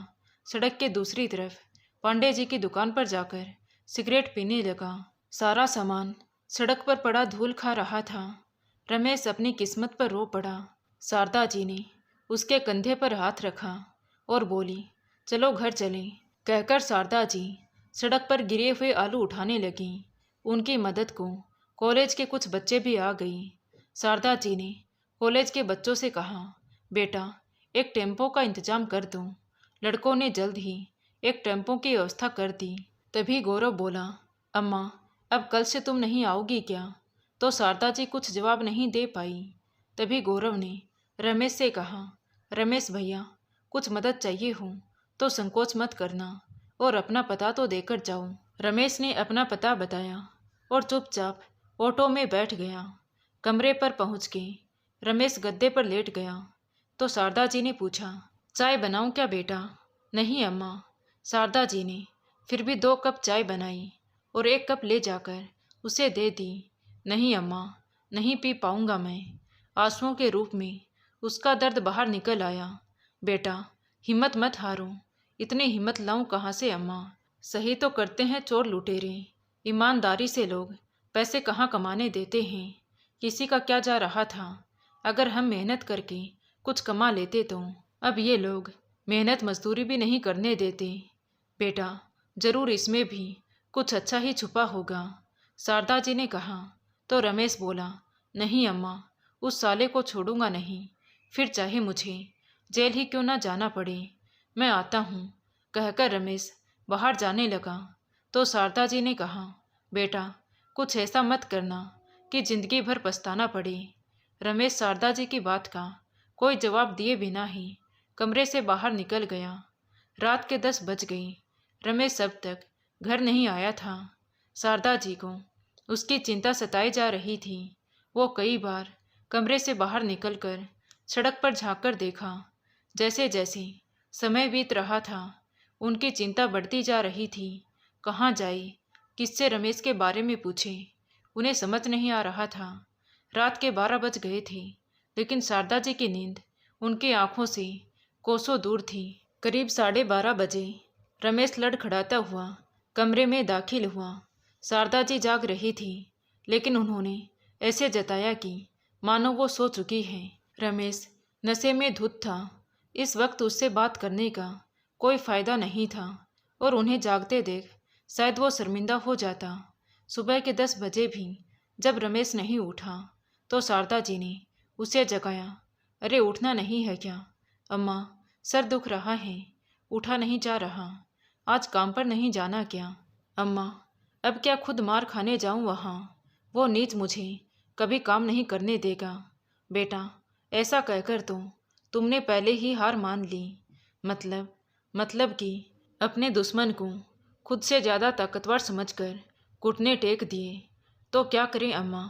सड़क के दूसरी तरफ पांडे जी की दुकान पर जाकर सिगरेट पीने लगा। सारा सामान सड़क पर पड़ा धूल खा रहा था। रमेश अपनी किस्मत पर रो पड़ा। शारदा जी ने उसके कंधे पर हाथ रखा और बोली, चलो घर चलें। कहकर शारदा जी सड़क पर गिरे हुए आलू उठाने लगी। उनकी मदद को कॉलेज के कुछ बच्चे भी आ गई। शारदा जी ने कॉलेज के बच्चों से कहा, बेटा एक टेम्पो का इंतजाम कर दो। लड़कों ने जल्द ही एक टेम्पो की व्यवस्था कर दी। तभी गौरव बोला, अम्मा अब कल से तुम नहीं आओगी क्या? तो शारदा जी कुछ जवाब नहीं दे पाई। तभी गौरव ने रमेश से कहा, रमेश भैया कुछ मदद चाहिए हो तो संकोच मत करना और अपना पता तो देकर जाओ। रमेश ने अपना पता बताया और चुपचाप ऑटो में बैठ गया। कमरे पर पहुंच के रमेश गद्दे पर लेट गया तो शारदा जी ने पूछा, चाय बनाऊं क्या बेटा? नहीं अम्मा। शारदा जी ने फिर भी 2 कप चाय बनाई और 1 कप ले जाकर उसे दे दी। नहीं अम्मा, नहीं पी पाऊंगा मैं। आंसुओं के रूप में उसका दर्द बाहर निकल आया। बेटा हिम्मत मत हारो। इतनी हिम्मत लाऊं कहाँ से अम्मा? सही तो करते हैं चोर लुटेरे, ईमानदारी से लोग पैसे कहाँ कमाने देते हैं। किसी का क्या जा रहा था अगर हम मेहनत करके कुछ कमा लेते तो। अब ये लोग मेहनत मजदूरी भी नहीं करने देते। बेटा जरूर इसमें भी कुछ अच्छा ही छुपा होगा, शारदा जी ने कहा। तो रमेश बोला, नहीं अम्मा, उस साले को छोड़ूंगा नहीं, फिर चाहे मुझे जेल ही क्यों ना जाना पड़े। मैं आता हूँ। कहकर रमेश बाहर जाने लगा तो शारदा जी ने कहा, बेटा कुछ ऐसा मत करना कि जिंदगी भर पछताना पड़े। रमेश शारदा जी की बात का कोई जवाब दिए बिना ही कमरे से बाहर निकल गया। रात के 10 बज गई। रमेश अब तक घर नहीं आया था। शारदा जी को उसकी चिंता सताई जा रही थी। वो कई बार कमरे से बाहर निकलकर सड़क पर झांककर देखा। जैसे जैसे समय बीत रहा था उनकी चिंता बढ़ती जा रही थी। कहाँ जाए, किससे रमेश के बारे में पूछे, उन्हें समझ नहीं आ रहा था। रात के 12 बज गए थे, लेकिन शारदा जी की नींद उनकी आंखों से कोसों दूर थी। करीब 12:30 बजे रमेश लड़खड़ाता हुआ कमरे में दाखिल हुआ। शारदा जी जाग रही थी, लेकिन उन्होंने ऐसे जताया कि मानो वो सो चुकी है। रमेश नशे में धुत था। इस वक्त उससे बात करने का कोई फायदा नहीं था और उन्हें जागते देख शायद वो शर्मिंदा हो जाता। सुबह के 10 बजे भी जब रमेश नहीं उठा तो शारदा जी ने उसे जगाया। अरे उठना नहीं है क्या? अम्मा, सर दुख रहा है, उठा नहीं जा रहा। आज काम पर नहीं जाना क्या? अम्मा, अब क्या खुद मार खाने जाऊं वहाँ? वो नीच मुझे कभी काम नहीं करने देगा। बेटा, ऐसा कहकर तो तुमने पहले ही हार मान ली। मतलब कि अपने दुश्मन को खुद से ज़्यादा ताकतवर समझकर घुटने टेक दिए। तो क्या करें अम्मा?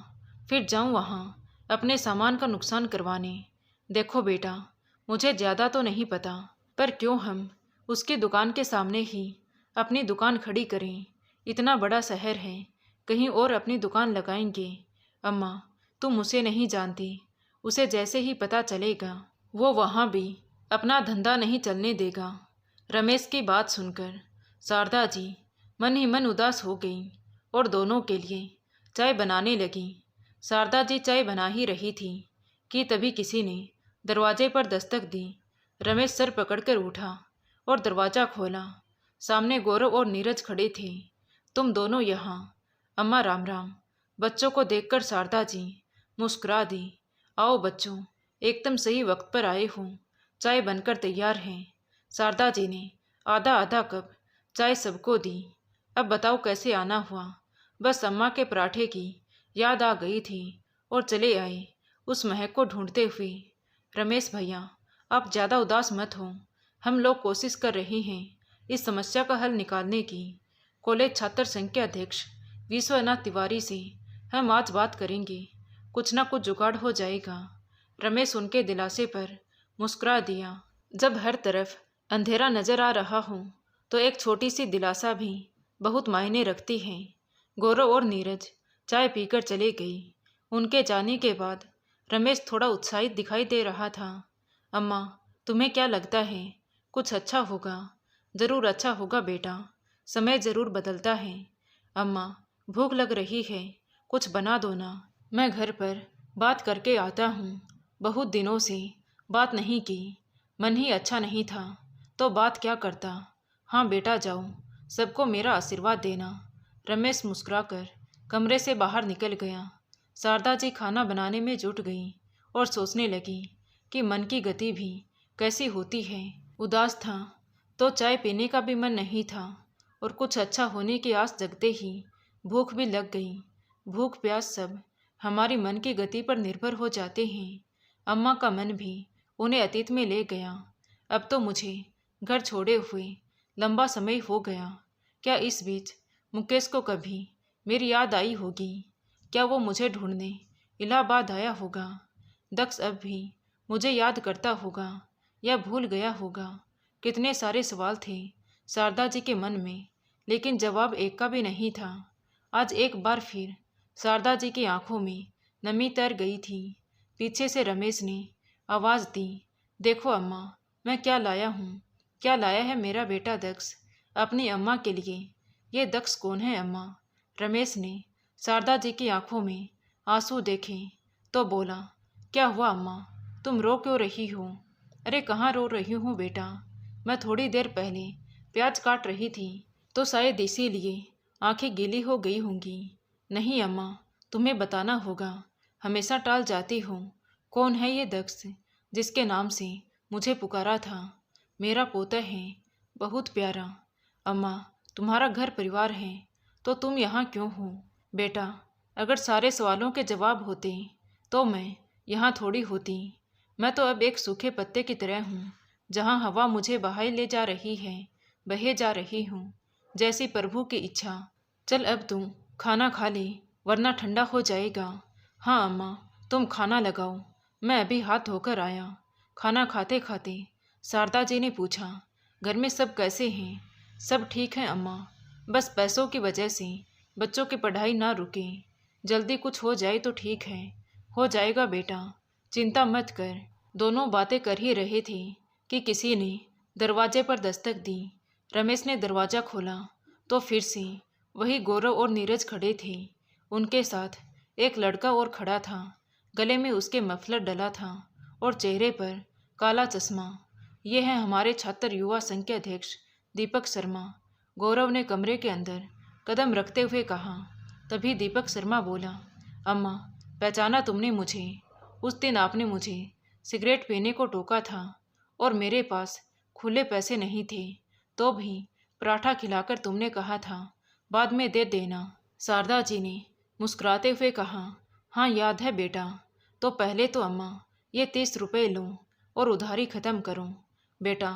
फिर जाऊं वहाँ अपने सामान का नुकसान करवाने? देखो बेटा, मुझे ज़्यादा तो नहीं पता, पर क्यों हम उसकी दुकान के सामने ही अपनी दुकान खड़ी करें? इतना बड़ा शहर है, कहीं और अपनी दुकान लगाएंगे। अम्मा, तुम उसे नहीं जानती। उसे जैसे ही पता चलेगा वो वहाँ भी अपना धंधा नहीं चलने देगा। रमेश की बात सुनकर शारदा जी मन ही मन उदास हो गई और दोनों के लिए चाय बनाने लगी। शारदा जी चाय बना ही रही थी कि तभी किसी ने दरवाजे पर दस्तक दी। रमेश सर पकड़कर उठा और दरवाज़ा खोला। सामने गौरव और नीरज खड़े थे। तुम दोनों यहाँ? अम्मा राम राम। बच्चों को देखकर शारदा जी मुस्कुरा दी। आओ बच्चों, एकदम सही वक्त पर आए हो। चाय बनकर तैयार है। शारदा जी ने आधा आधा कप चाय सबको दी। अब बताओ कैसे आना हुआ? बस अम्मा के पराठे की याद आ गई थी और चले आए उस महक को ढूंढते हुए। रमेश भैया, आप ज़्यादा उदास मत हो। हम लोग कोशिश कर रहे हैं इस समस्या का हल निकालने की। कॉलेज छात्र संघ के अध्यक्ष विश्वनाथ तिवारी से हम आज बात करेंगे, कुछ ना कुछ जुगाड़ हो जाएगा। रमेश उनके दिलासे पर मुस्कुरा दिया। जब हर तरफ अंधेरा नजर आ रहा हो तो एक छोटी सी दिलासा भी बहुत मायने रखती है। गौरव और नीरज चाय पीकर चले गई। उनके जाने के बाद रमेश थोड़ा उत्साहित दिखाई दे रहा था। अम्मा, तुम्हें क्या लगता है कुछ अच्छा होगा? ज़रूर अच्छा होगा बेटा, समय ज़रूर बदलता है। अम्मा, भूख लग रही है, कुछ बना दो ना। मैं घर पर बात करके आता हूँ। बहुत दिनों से बात नहीं की, मन ही अच्छा नहीं था तो बात क्या करता। हाँ बेटा जाओ, सबको मेरा आशीर्वाद देना। रमेश मुस्कुराकर कमरे से बाहर निकल गया। शारदा जी खाना बनाने में जुट गई और सोचने लगी कि मन की गति भी कैसी होती है। उदास था तो चाय पीने का भी मन नहीं था और कुछ अच्छा होने की आस जगते ही भूख भी लग गई। भूख प्यास सब हमारी मन की गति पर निर्भर हो जाते हैं। अम्मा का मन भी उन्हें अतीत में ले गया। अब तो मुझे घर छोड़े हुए लंबा समय हो गया। क्या इस बीच मुकेश को कभी मेरी याद आई होगी? क्या वो मुझे ढूंढने इलाहाबाद आया होगा? दक्ष अब भी मुझे याद करता होगा या भूल गया होगा? कितने सारे सवाल थे शारदा जी के मन में, लेकिन जवाब एक का भी नहीं था। आज एक बार फिर शारदा जी की आंखों में नमी तर गई थी। पीछे से रमेश ने आवाज़ दी, देखो अम्मा, मैं क्या लाया हूँ। क्या लाया है मेरा बेटा दक्ष अपनी अम्मा के लिए। ये दक्ष कौन है अम्मा? रमेश ने शारदा जी की आंखों में आंसू देखे तो बोला, क्या हुआ अम्मा, तुम रो क्यों रही हो? अरे कहाँ रो रही हूँ बेटा, मैं थोड़ी देर पहले प्याज काट रही थी तो शायद इसीलिए आंखें गीली हो गई होंगी। नहीं अम्मा, तुम्हें बताना होगा, हमेशा टाल जाती हो। कौन है ये दक्ष जिसके नाम से मुझे पुकारा था? मेरा पोता है, बहुत प्यारा। अम्मा, तुम्हारा घर परिवार है तो तुम यहाँ क्यों हो? बेटा, अगर सारे सवालों के जवाब होते तो मैं यहाँ थोड़ी होती। मैं तो अब एक सूखे पत्ते की तरह हूँ, जहाँ हवा मुझे बहाए ले जा रही है, बहे जा रही हूँ जैसी प्रभु की इच्छा। चल अब तुम खाना खा ले वरना ठंडा हो जाएगा। हाँ अम्मा, तुम खाना लगाओ, मैं अभी हाथ धोकर आया। खाना खाते खाते शारदा जी ने पूछा, घर में सब कैसे हैं? सब ठीक हैं अम्मा, बस पैसों की वजह से बच्चों की पढ़ाई ना रुके। जल्दी कुछ हो जाए तो ठीक है। हो जाएगा बेटा, चिंता मत कर। दोनों बातें कर ही रहे थे कि किसी ने दरवाजे पर दस्तक दी। रमेश ने दरवाज़ा खोला तो फिर से वही गौरव और नीरज खड़े थे। उनके साथ एक लड़का और खड़ा था। गले में उसके मफलर डला था और चेहरे पर काला चश्मा। ये है हमारे छात्र युवा संघ के अध्यक्ष दीपक शर्मा। गौरव ने कमरे के अंदर कदम रखते हुए कहा। तभी दीपक शर्मा बोला, अम्मा, पहचाना तुमने मुझे? उस दिन आपने मुझे सिगरेट पीने को टोका था और मेरे पास खुले पैसे नहीं थे, तो भी पराठा खिलाकर तुमने कहा था बाद में दे देना। शारदा जी ने मुस्कुराते हुए कहा, हाँ याद है बेटा। तो पहले तो अम्मा ये 30 रुपये लो और उधारी ख़त्म करो। बेटा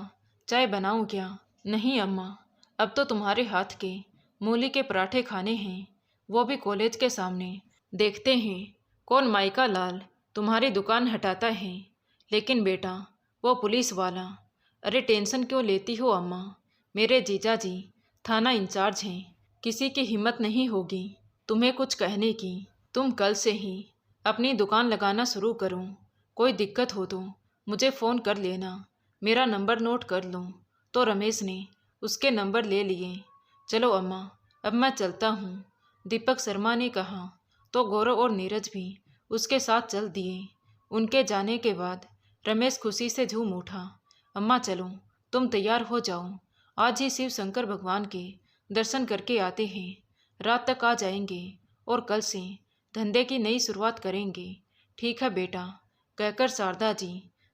चाय बनाऊं क्या? नहीं अम्मा, अब तो तुम्हारे हाथ के मूली के पराठे खाने हैं, वो भी कॉलेज के सामने। देखते हैं कौन माइका लाल तुम्हारी दुकान हटाता है। लेकिन बेटा वो पुलिस वाला। अरे टेंशन क्यों लेती हो अम्मा, मेरे जीजा जी थाना इंचार्ज हैं, किसी की हिम्मत नहीं होगी तुम्हें कुछ कहने की। तुम कल से ही अपनी दुकान लगाना शुरू करो। कोई दिक्कत हो तो मुझे फ़ोन कर लेना, मेरा नंबर नोट कर लो। तो रमेश ने उसके नंबर ले लिए। चलो अम्मा, अब मैं चलता हूँ, दीपक शर्मा ने कहा। तो गौरव और नीरज भी उसके साथ चल दिए। उनके जाने के बाद रमेश खुशी से झूम उठा। अम्मा चलो, तुम तैयार हो जाओ, आज ही शिव शंकर भगवान के दर्शन करके आते हैं। रात तक आ जाएंगे और कल से धंधे की नई शुरुआत करेंगे। ठीक है बेटा, कहकर शारदा जी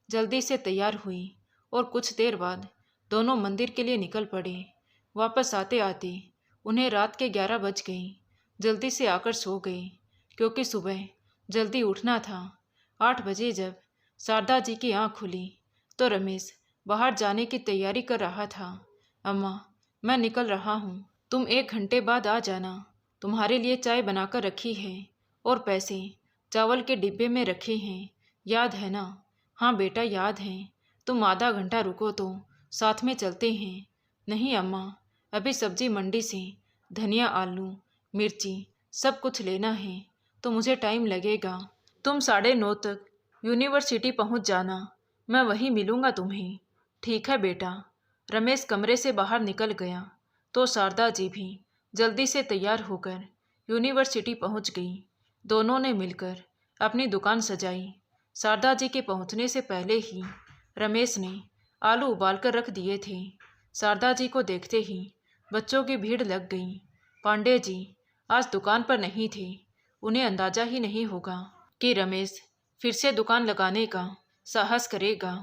जल्दी से तैयार हुई और कुछ देर बाद दोनों मंदिर के लिए निकल पड़े। वापस आते आते उन्हें रात के 11 बज गए। जल्दी से आकर सो गए क्योंकि सुबह जल्दी उठना था। 8 बजे जब शारदा जी की आँख खुली तो रमेश बाहर जाने की तैयारी कर रहा था। अम्मा, मैं निकल रहा हूँ, तुम 1 घंटे बाद आ जाना। तुम्हारे लिए चाय बनाकर रखी है और पैसे चावल के डिब्बे में रखे हैं, याद है ना? हाँ बेटा याद है। तुम आधा घंटा रुको तो साथ में चलते हैं। नहीं अम्मा, अभी सब्जी मंडी से धनिया, आलू, मिर्ची सब कुछ लेना है तो मुझे टाइम लगेगा। तुम 9:30 तक यूनिवर्सिटी पहुंच जाना, मैं वहीं मिलूंगा तुम्हें। ठीक है बेटा। रमेश कमरे से बाहर निकल गया तो शारदा जी भी जल्दी से तैयार होकर यूनिवर्सिटी पहुंच गई। दोनों ने मिलकर अपनी दुकान सजाई। शारदा जी के पहुंचने से पहले ही रमेश ने आलू उबालकर रख दिए थे। शारदा जी को देखते ही बच्चों की भीड़ लग गई। पांडे जी आज दुकान पर नहीं थे। उन्हें अंदाजा ही नहीं होगा कि रमेश फिर से दुकान लगाने का साहस करेगा,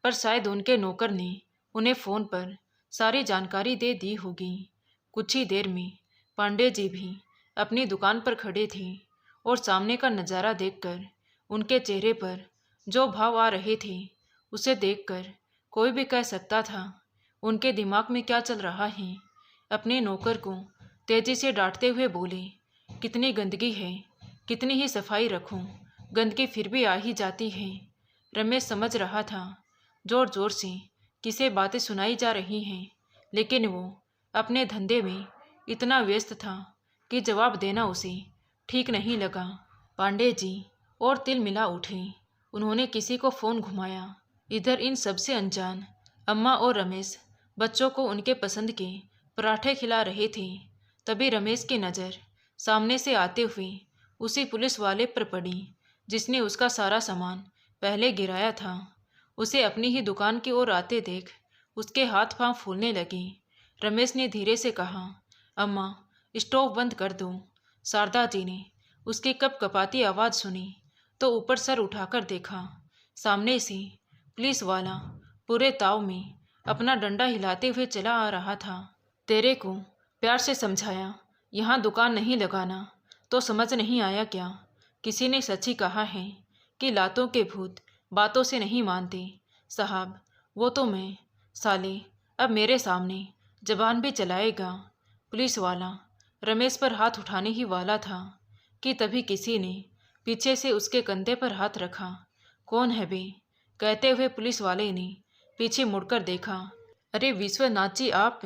पर शायद उनके नौकर ने उन्हें फ़ोन पर सारी जानकारी दे दी होगी। कुछ ही देर में पांडे जी भी अपनी दुकान पर खड़े थे और सामने का नज़ारा देखकर उनके चेहरे पर जो भाव आ रहे थे उसे देखकर कोई भी कह सकता था उनके दिमाग में क्या चल रहा है। अपने नौकर को तेजी से डांटते हुए बोले, कितनी गंदगी है, कितनी ही सफाई रखूं, गंदगी फिर भी आ ही जाती है। रमेश समझ रहा था जोर जोर से किसे बातें सुनाई जा रही हैं, लेकिन वो अपने धंधे में इतना व्यस्त था कि जवाब देना उसे ठीक नहीं लगा। पांडे जी और तिल मिला उठे। उन्होंने किसी को फ़ोन घुमाया। इधर इन सबसे अनजान अम्मा और रमेश बच्चों को उनके पसंद के पराठे खिला रहे थे। तभी रमेश की नज़र सामने से आते हुए उसी पुलिस वाले पर पड़ी जिसने उसका सारा सामान पहले गिराया था। उसे अपनी ही दुकान की ओर आते देख उसके हाथ पांव फूलने लगे। रमेश ने धीरे से कहा, अम्मा स्टोव बंद कर दो। शारदा जी ने उसकी कपकपाती आवाज़ सुनी तो ऊपर सर उठाकर देखा। सामने से पुलिस वाला पूरे ताव में अपना डंडा हिलाते हुए चला आ रहा था। तेरे को प्यार से समझाया यहाँ दुकान नहीं लगाना तो समझ नहीं आया क्या? किसी ने सच ही कहा है कि लातों के भूत बातों से नहीं मानते। साहब वो तो मैं, साले अब मेरे सामने जबान भी चलाएगा। पुलिस वाला रमेश पर हाथ उठाने ही वाला था कि तभी किसी ने पीछे से उसके कंधे पर हाथ रखा। कौन है बे? कहते हुए पुलिस वाले ने पीछे मुड़कर देखा। अरे विश्वनाथ जी, आप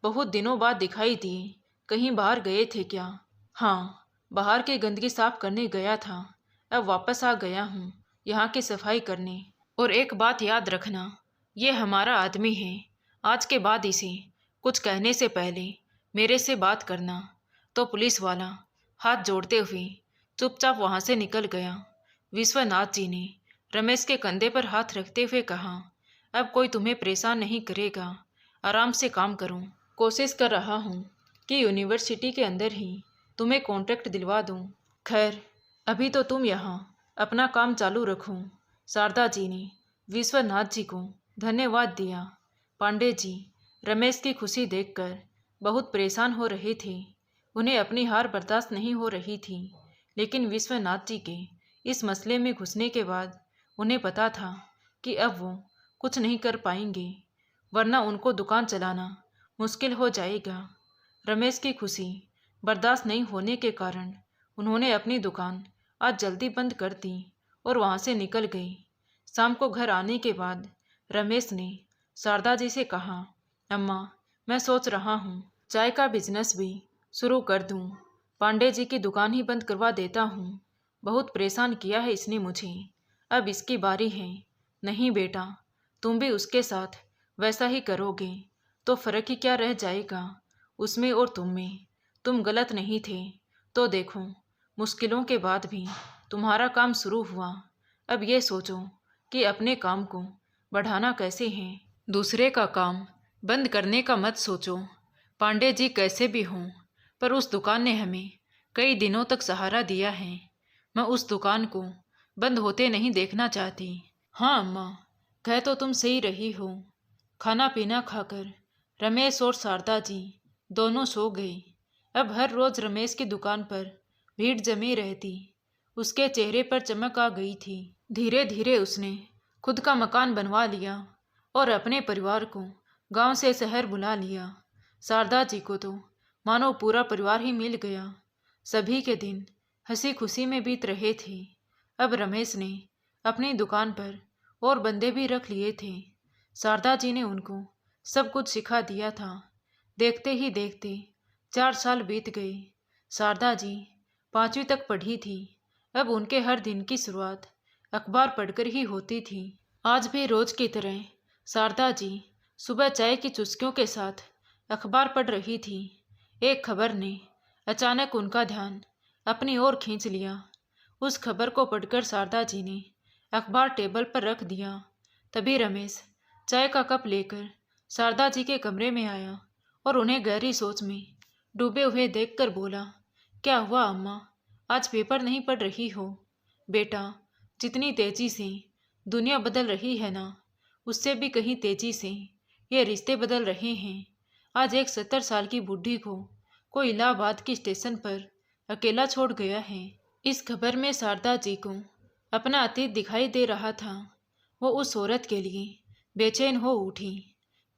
बहुत दिनों बाद दिखाई दिए, कहीं बाहर गए थे क्या? हाँ, बाहर की गंदगी साफ करने गया था, अब वापस आ गया हूँ यहाँ की सफाई करने। और एक बात याद रखना, ये हमारा आदमी है, आज के बाद इसे कुछ कहने से पहले मेरे से बात करना। तो पुलिस वाला हाथ जोड़ते हुए चुपचाप वहां से निकल गया। विश्वनाथ जी ने रमेश के कंधे पर हाथ रखते हुए कहा, अब कोई तुम्हें परेशान नहीं करेगा, आराम से काम करो। कोशिश कर रहा हूँ कि यूनिवर्सिटी के अंदर ही तुम्हें कॉन्ट्रैक्ट दिलवा दूँ। खैर, अभी तो तुम यहाँ अपना काम चालू रखो। शारदा जी ने विश्वनाथ जी को धन्यवाद दिया। पांडे जी रमेश की खुशी देखकर बहुत परेशान हो रहे थे। उन्हें अपनी हार बर्दाश्त नहीं हो रही थी, लेकिन विश्वनाथ जी के इस मसले में घुसने के बाद उन्हें पता था कि अब वो कुछ नहीं कर पाएंगे, वरना उनको दुकान चलाना मुश्किल हो जाएगा। रमेश की खुशी बर्दाश्त नहीं होने के कारण उन्होंने अपनी दुकान आज जल्दी बंद कर दी और वहाँ से निकल गए। शाम को घर आने के बाद रमेश ने शारदा जी से कहा, अम्मा, मैं सोच रहा हूँ चाय का बिजनेस भी शुरू कर दूँ। पांडे जी की दुकान ही बंद करवा देता हूँ। बहुत परेशान किया है इसने मुझे, अब इसकी बारी है। नहीं बेटा, तुम भी उसके साथ वैसा ही करोगे तो फर्क ही क्या रह जाएगा उसमें और तुम में। तुम गलत नहीं थे तो देखो, मुश्किलों के बाद भी तुम्हारा काम शुरू हुआ। अब ये सोचो कि अपने काम को बढ़ाना कैसे है, दूसरे का काम बंद करने का मत सोचो। पांडे जी कैसे भी हों, पर उस दुकान ने हमें कई दिनों तक सहारा दिया है। मैं उस दुकान को बंद होते नहीं देखना चाहती। हाँ अम्मा, कह तो तुम सही रही हो। खाना पीना खाकर रमेश और शारदा जी दोनों सो गए। अब हर रोज रमेश की दुकान पर भीड़ जमी रहती। उसके चेहरे पर चमक आ गई थी। धीरे धीरे उसने खुद का मकान बनवा लिया और अपने परिवार को गांव से शहर बुला लिया। शारदा जी को तो मानो पूरा परिवार ही मिल गया। सभी के दिन हंसी खुशी में बीत रहे थे। अब रमेश ने अपनी दुकान पर और बंदे भी रख लिए थे। शारदा जी ने उनको सब कुछ सिखा दिया था। देखते ही देखते 4 साल बीत गए। शारदा जी 5वीं तक पढ़ी थी। अब उनके हर दिन की शुरुआत अखबार पढ़कर ही होती थी। आज भी रोज की तरह शारदा जी सुबह चाय की चुस्कियों के साथ अखबार पढ़ रही थी। एक खबर ने अचानक उनका ध्यान अपनी ओर खींच लिया। उस खबर को पढ़कर शारदा जी ने अखबार टेबल पर रख दिया। तभी रमेश चाय का कप लेकर शारदा जी के कमरे में आया और उन्हें गहरी सोच में डूबे हुए देखकर बोला, क्या हुआ अम्मा, आज पेपर नहीं पढ़ रही हो? बेटा, जितनी तेजी से दुनिया बदल रही है ना, उससे भी कहीं तेजी से ये रिश्ते बदल रहे हैं। आज एक 70 साल की बूढ़ी को कोई इलाहाबाद की स्टेशन पर अकेला छोड़ गया है। इस खबर में शारदा जी को अपना अतीत दिखाई दे रहा था। वो उस औरत के लिए बेचैन हो उठी।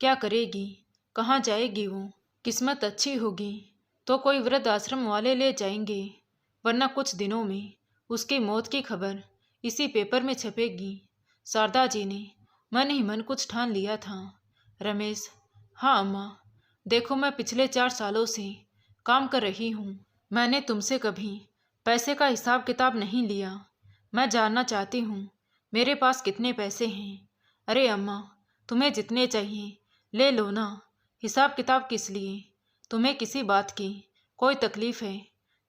क्या करेगी, कहाँ जाएगी वो? किस्मत अच्छी होगी तो कोई वृद्ध आश्रम वाले ले जाएंगे, वरना कुछ दिनों में उसकी मौत की खबर इसी पेपर में छपेगी। शारदा जी ने मन ही मन कुछ ठान लिया था। रमेश, हाँ अम्मा, देखो मैं पिछले 4 सालों से काम कर रही हूँ। मैंने तुमसे कभी पैसे का हिसाब किताब नहीं लिया। मैं जानना चाहती हूँ मेरे पास कितने पैसे हैं। अरे अम्मा, तुम्हें जितने चाहिए ले लो ना, हिसाब किताब किस लिए? तुम्हें किसी बात की कोई तकलीफ है?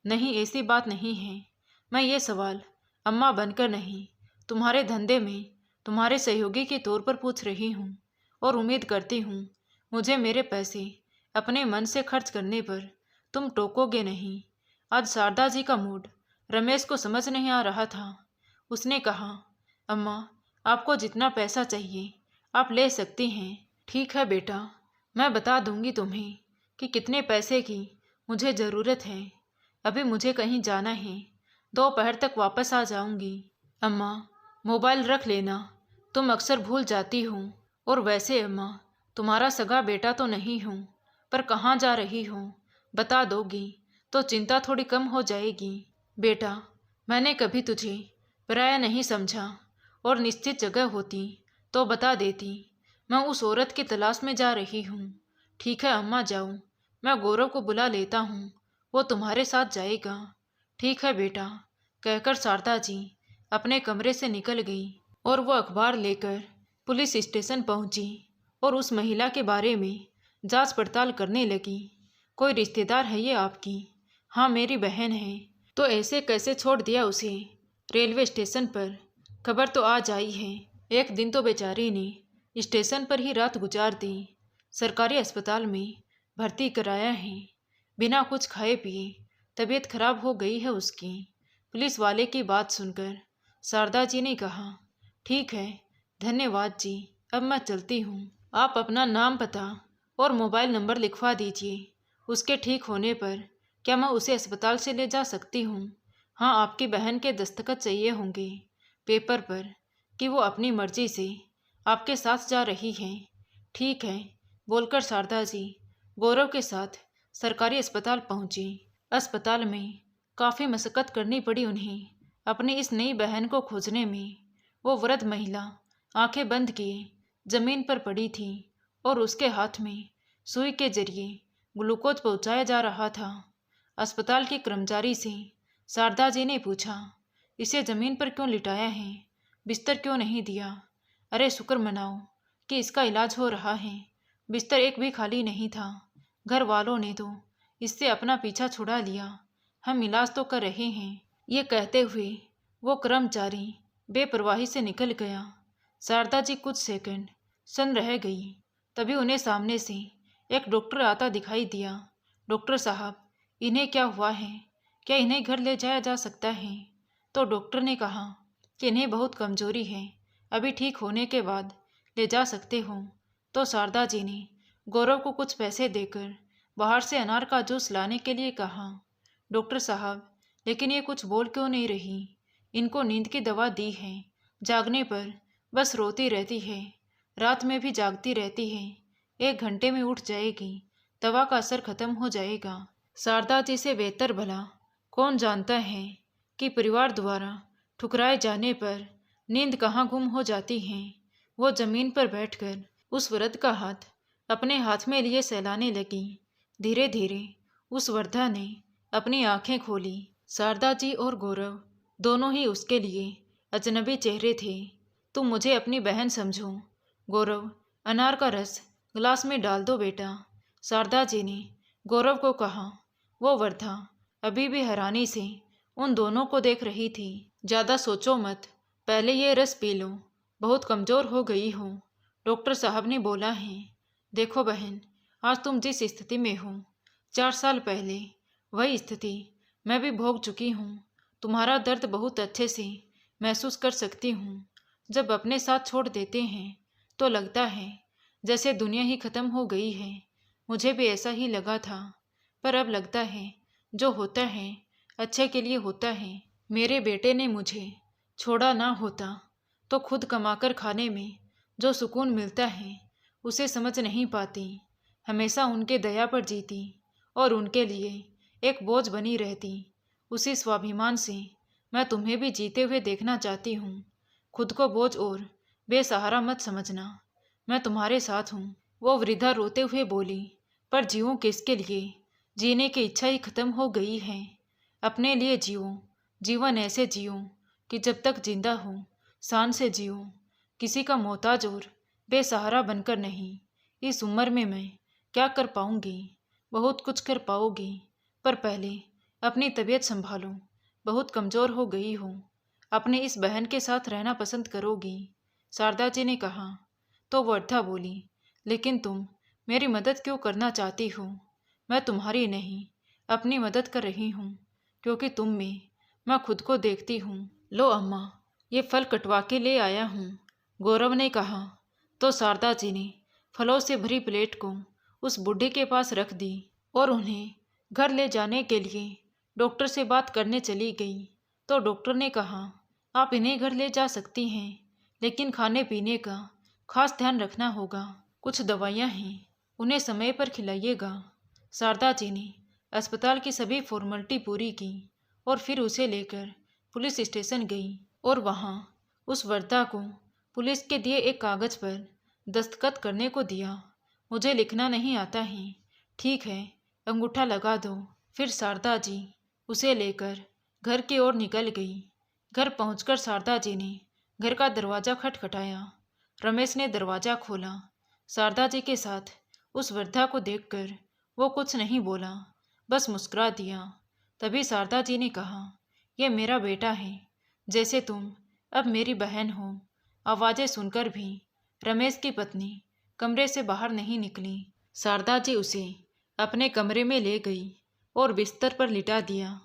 नहीं, ऐसी बात नहीं है। मैं ये सवाल अम्मा बनकर नहीं, तुम्हारे धंधे में तुम्हारे सहयोगी के तौर पर पूछ रही हूँ और उम्मीद करती हूँ मुझे मेरे पैसे अपने मन से खर्च करने पर तुम टोकोगे नहीं। आज शारदा जी का मूड रमेश को समझ नहीं आ रहा था। उसने कहा, अम्मा, आपको जितना पैसा चाहिए आप ले सकती हैं। ठीक है बेटा, मैं बता दूंगी तुम्हें कि कितने पैसे की मुझे ज़रूरत है। अभी मुझे कहीं जाना है, दोपहर तक वापस आ जाऊंगी। अम्मा, मोबाइल रख लेना, तुम अक्सर भूल जाती हो। और वैसे अम्मा, तुम्हारा सगा बेटा तो नहीं हूँ, पर कहाँ जा रही हो बता दोगी तो चिंता थोड़ी कम हो जाएगी। बेटा, मैंने कभी तुझे पराया नहीं समझा और निश्चित जगह होती तो बता देती। मैं उस औरत की तलाश में जा रही हूँ। ठीक है अम्मा, जाओ, मैं गौरव को बुला लेता हूँ, वो तुम्हारे साथ जाएगा। ठीक है बेटा, कहकर शारदा जी अपने कमरे से निकल गई और वो अखबार लेकर पुलिस स्टेशन पहुंची और उस महिला के बारे में जांच पड़ताल करने लगी। कोई रिश्तेदार है ये आपकी? हाँ, मेरी बहन है। तो ऐसे कैसे छोड़ दिया उसे रेलवे स्टेशन पर? खबर तो आज आई है। एक दिन तो बेचारी ने स्टेशन पर ही रात गुजार दी। सरकारी अस्पताल में भर्ती कराया है। बिना कुछ खाए पिए तबीयत खराब हो गई है उसकी। पुलिस वाले की बात सुनकर शारदा जी ने कहा, ठीक है, धन्यवाद जी, अब मैं चलती हूँ। आप अपना नाम, पता और मोबाइल नंबर लिखवा दीजिए। उसके ठीक होने पर क्या मैं उसे अस्पताल से ले जा सकती हूँ? हाँ, आपकी बहन के दस्तखत चाहिए होंगे पेपर पर कि वो अपनी मर्जी से आपके साथ जा रही है। ठीक है, बोलकर शारदा जी गौरव के साथ सरकारी अस्पताल पहुंची। अस्पताल में काफ़ी मशक्कत करनी पड़ी उन्हें अपनी इस नई बहन को खोजने में। वो वृद्ध महिला आंखें बंद किए जमीन पर पड़ी थी और उसके हाथ में सुई के जरिए ग्लूकोज पहुंचाया जा रहा था। अस्पताल के कर्मचारी से शारदा जी ने पूछा, इसे जमीन पर क्यों लिटाया है, बिस्तर क्यों नहीं दिया? अरे शुक्र मनाओ कि इसका इलाज हो रहा है। बिस्तर एक भी खाली नहीं था। घर वालों ने तो इससे अपना पीछा छुड़ा लिया। हम इलाज तो कर रहे हैं। ये कहते हुए वो कर्मचारी बेपरवाही से निकल गया। शारदा जी कुछ सेकंड सन्न रह गई। तभी उन्हें सामने से एक डॉक्टर आता दिखाई दिया। डॉक्टर साहब, इन्हें क्या हुआ है? क्या इन्हें घर ले जाया जा सकता है? तो डॉक्टर ने कहा कि इन्हें बहुत कमजोरी है, अभी ठीक होने के बाद ले जा सकते हो। तो शारदा जी ने गौरव को कुछ पैसे देकर बाहर से अनार का जूस लाने के लिए कहा। डॉक्टर साहब, लेकिन ये कुछ बोल क्यों नहीं रही? इनको नींद की दवा दी है, जागने पर बस रोती रहती है, रात में भी जागती रहती है। 1 घंटे में उठ जाएगी, दवा का असर खत्म हो जाएगा। शारदा जी से बेहतर भला कौन जानता है कि परिवार द्वारा ठुकराए जाने पर नींद कहाँ गुम हो जाती है। वो जमीन पर बैठकर उस वृद्ध का हाथ अपने हाथ में लिए सहलाने लगी। धीरे धीरे उस वृद्धा ने अपनी आंखें खोली। शारदा जी और गौरव दोनों ही उसके लिए अजनबी चेहरे थे। तुम मुझे अपनी बहन समझो। गौरव, अनार का रस गिलास में डाल दो बेटा, शारदा जी ने गौरव को कहा। वो वृद्धा अभी भी हैरानी से उन दोनों को देख रही थी। ज़्यादा सोचो मत, पहले ये रस पी लो, बहुत कमज़ोर हो गई हो, डॉक्टर साहब ने बोला है। देखो बहन, आज तुम जिस स्थिति में हो, 4 साल पहले वही स्थिति मैं भी भोग चुकी हूँ। तुम्हारा दर्द बहुत अच्छे से महसूस कर सकती हूँ। जब अपने साथ छोड़ देते हैं तो लगता है जैसे दुनिया ही ख़त्म हो गई है। मुझे भी ऐसा ही लगा था, पर अब लगता है जो होता है अच्छे के लिए होता है। मेरे बेटे ने मुझे छोड़ा ना होता तो खुद कमाकर खाने में जो सुकून मिलता है उसे समझ नहीं पाती। हमेशा उनके दया पर जीती और उनके लिए एक बोझ बनी रहती। उसी स्वाभिमान से मैं तुम्हें भी जीते हुए देखना चाहती हूँ। खुद को बोझ और बेसहारा मत समझना, मैं तुम्हारे साथ हूँ। वो वृद्धा रोते हुए बोली, पर जीऊँ किसके लिए? जीने की इच्छा ही खत्म हो गई है। अपने लिए जियो, जीवन ऐसे जियो कि जब तक जिंदा हो शान से जियो, किसी का मोहताज और बेसहारा बनकर नहीं। इस उम्र में मैं क्या कर पाऊंगी? बहुत कुछ कर पाओगी, पर पहले अपनी तबीयत संभालो, बहुत कमज़ोर हो गई हो। अपनी इस बहन के साथ रहना पसंद करोगी? शारदा जी ने कहा। तो वृद्धा बोली, लेकिन तुम मेरी मदद क्यों करना चाहती हो? मैं तुम्हारी नहीं, अपनी मदद कर रही हूँ, क्योंकि तुम में मैं खुद को देखती हूँ। लो अम्मा, ये फल कटवा के ले आया हूँ, गौरव ने कहा। तो शारदा जी ने फलों से भरी प्लेट को उस बुढ़े के पास रख दी और उन्हें घर ले जाने के लिए डॉक्टर से बात करने चली गई। तो डॉक्टर ने कहा, आप इन्हें घर ले जा सकती हैं, लेकिन खाने पीने का खास ध्यान रखना होगा। कुछ दवाइयाँ हैं, उन्हें समय पर खिलाइएगा। शारदा जी ने अस्पताल की सभी फॉर्मेलिटी पूरी की और फिर उसे लेकर पुलिस स्टेशन गई और वहाँ उस वृद्धा को पुलिस के दिए एक कागज़ पर दस्तखत करने को दिया। मुझे लिखना नहीं आता है, ठीक है, अंगूठा लगा दो। फिर शारदा जी उसे लेकर घर की ओर निकल गई। घर पहुंचकर शारदा जी ने घर का दरवाज़ा खटखटाया। रमेश ने दरवाज़ा खोला। शारदा जी के साथ उस वृद्धा को देखकर वो कुछ नहीं बोला, बस मुस्कुरा दिया। तभी शारदा जी ने कहा, यह मेरा बेटा है, जैसे तुम अब मेरी बहन हो। आवाज़ें सुनकर भी रमेश की पत्नी कमरे से बाहर नहीं निकली। शारदा जी उसे अपने कमरे में ले गई और बिस्तर पर लिटा दिया।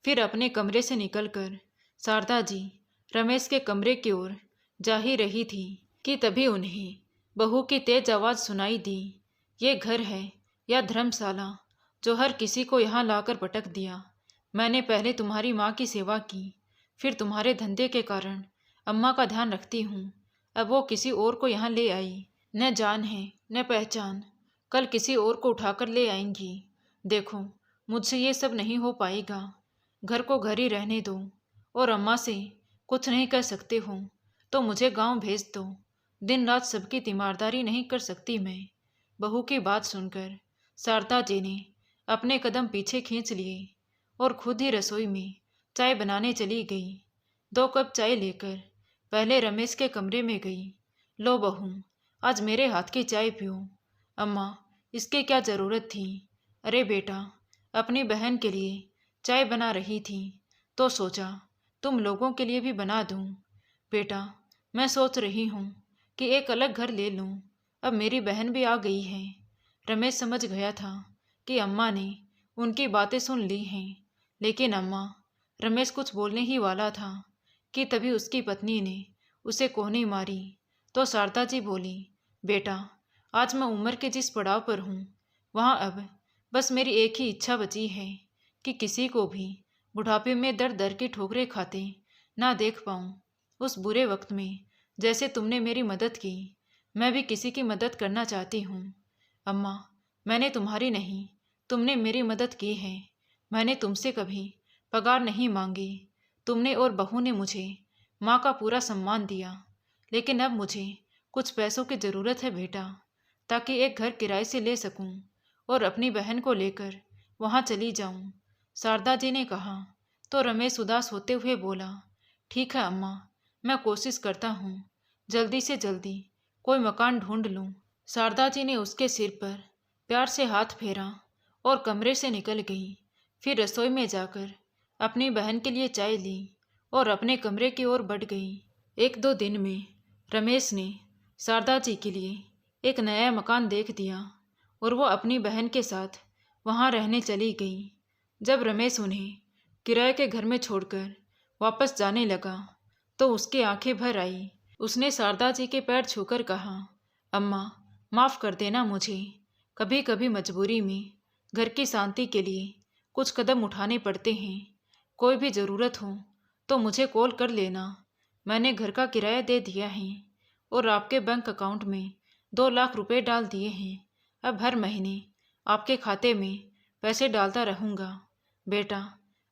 फिर अपने कमरे से निकलकर शारदा जी रमेश के कमरे की ओर जा ही रही थी कि तभी उन्हें बहू की तेज आवाज़ सुनाई दी। ये घर है या धर्मशाला जो हर किसी को यहाँ लाकर पटक दिया। मैंने पहले तुम्हारी माँ की सेवा की, फिर तुम्हारे धंधे के कारण अम्मा का ध्यान रखती हूँ। अब वो किसी और को यहाँ ले आई, न जान है न पहचान, कल किसी और को उठाकर ले आएंगी। देखो, मुझसे ये सब नहीं हो पाएगा। घर को घर ही रहने दो, और अम्मा से कुछ नहीं कर सकते हो तो मुझे गांव भेज दो। दिन रात सबकी तीमारदारी नहीं कर सकती मैं। बहू की बात सुनकर शारदा जी ने अपने कदम पीछे खींच लिए और खुद ही रसोई में चाय बनाने चली गई। 2 कप चाय लेकर पहले रमेश के कमरे में गई। लो बहू, आज मेरे हाथ की चाय पियो। अम्मा, इसकी क्या ज़रूरत थी? अरे बेटा, अपनी बहन के लिए चाय बना रही थी तो सोचा तुम लोगों के लिए भी बना दूं। बेटा, मैं सोच रही हूँ कि एक अलग घर ले लूँ। अब मेरी बहन भी आ गई है। रमेश समझ गया था कि अम्मा ने उनकी बातें सुन ली हैं, लेकिन रमेश कुछ बोलने ही वाला था कि तभी उसकी पत्नी ने उसे कोहनी मारी। तो शारदा जी बोली, बेटा, आज मैं उम्र के जिस पड़ाव पर हूँ वहाँ अब बस मेरी एक ही इच्छा बची है कि किसी को भी बुढ़ापे में दर दर की ठोकरें खाते ना देख पाऊँ। उस बुरे वक्त में जैसे तुमने मेरी मदद की, मैं भी किसी की मदद करना चाहती हूँ। अम्मा, मैंने तुम्हारी नहीं, तुमने मेरी मदद की है। मैंने तुमसे कभी पगार नहीं मांगी। तुमने और बहू ने मुझे माँ का पूरा सम्मान दिया, लेकिन अब मुझे कुछ पैसों की ज़रूरत है बेटा, ताकि एक घर किराए से ले सकूं और अपनी बहन को लेकर वहाँ चली जाऊं। शारदा जी ने कहा तो रमेश उदास होते हुए बोला, ठीक है अम्मा, मैं कोशिश करता हूँ जल्दी से जल्दी कोई मकान ढूंढ लूँ। शारदा जी ने उसके सिर पर प्यार से हाथ फेरा और कमरे से निकल गई। फिर रसोई में जाकर अपनी बहन के लिए चाय ली और अपने कमरे की ओर बढ़ गई। 1-2 दिन में रमेश ने शारदा जी के लिए एक नया मकान देख दिया और वो अपनी बहन के साथ वहाँ रहने चली गई। जब रमेश उन्हें किराए के घर में छोड़कर वापस जाने लगा तो उसकी आंखें भर आई। उसने शारदा जी के पैर छूकर कहा, अम्मा, माफ़ कर देना मुझे। कभी कभी मजबूरी में घर की शांति के लिए कुछ कदम उठाने पड़ते हैं। कोई भी ज़रूरत हो तो मुझे कॉल कर लेना। मैंने घर का किराया दे दिया है और आपके बैंक अकाउंट में 2 लाख रुपए डाल दिए हैं। अब हर महीने आपके खाते में पैसे डालता रहूँगा। बेटा,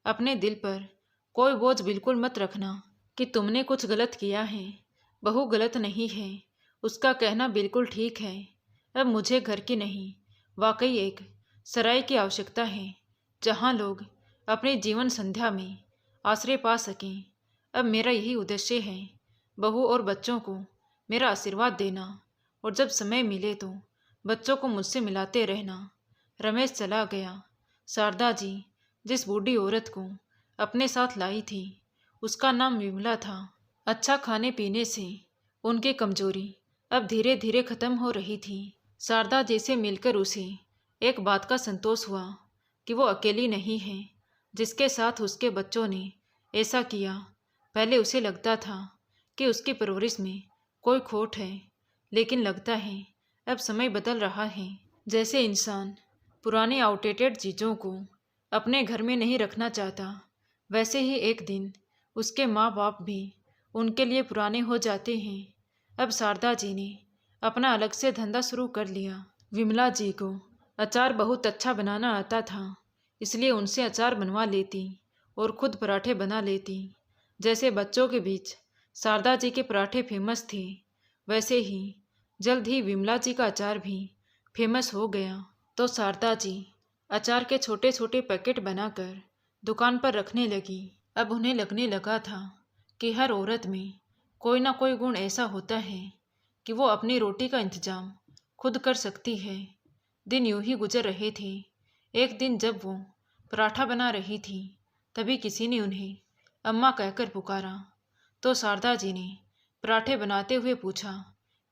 अपने दिल पर कोई बोझ बिल्कुल मत रखना कि तुमने कुछ गलत किया है। बहू गलत नहीं है, उसका कहना बिल्कुल ठीक है। अब मुझे घर की नहीं, वाकई एक सराय की आवश्यकता है जहाँ लोग अपनी जीवन संध्या में आश्रय पा सकें। अब मेरा यही उद्देश्य है। बहू और बच्चों को मेरा आशीर्वाद देना और जब समय मिले तो बच्चों को मुझसे मिलाते रहना। रमेश चला गया। शारदा जी जिस बूढ़ी औरत को अपने साथ लाई थी उसका नाम विमला था। अच्छा खाने पीने से उनकी कमजोरी अब धीरे धीरे खत्म हो रही थी। शारदा जी से मिलकर उसे एक बात का संतोष हुआ कि वो अकेली नहीं है जिसके साथ उसके बच्चों ने ऐसा किया। पहले उसे लगता था कि उसकी परवरिश में कोई खोट है, लेकिन लगता है अब समय बदल रहा है। जैसे इंसान पुरानी आउटडेटेड चीज़ों को अपने घर में नहीं रखना चाहता, वैसे ही एक दिन उसके माँ बाप भी उनके लिए पुराने हो जाते हैं। अब शारदा जी ने अपना अलग से धंधा शुरू कर लिया। विमला जी को अचार बहुत अच्छा बनाना आता था, इसलिए उनसे अचार बनवा लेती और खुद पराठे बना लेती। जैसे बच्चों के बीच शारदा जी के पराठे फेमस थे, वैसे ही जल्द ही विमला जी का अचार भी फेमस हो गया। तो शारदा जी अचार के छोटे छोटे पैकेट बनाकर दुकान पर रखने लगी। अब उन्हें लगने लगा था कि हर औरत में कोई ना कोई गुण ऐसा होता है कि वो अपनी रोटी का इंतजाम खुद कर सकती है। दिन यूं ही गुजर रहे थे। एक दिन जब वो पराठा बना रही थी, तभी किसी ने उन्हें अम्मा कहकर पुकारा। तो शारदा जी ने पराठे बनाते हुए पूछा,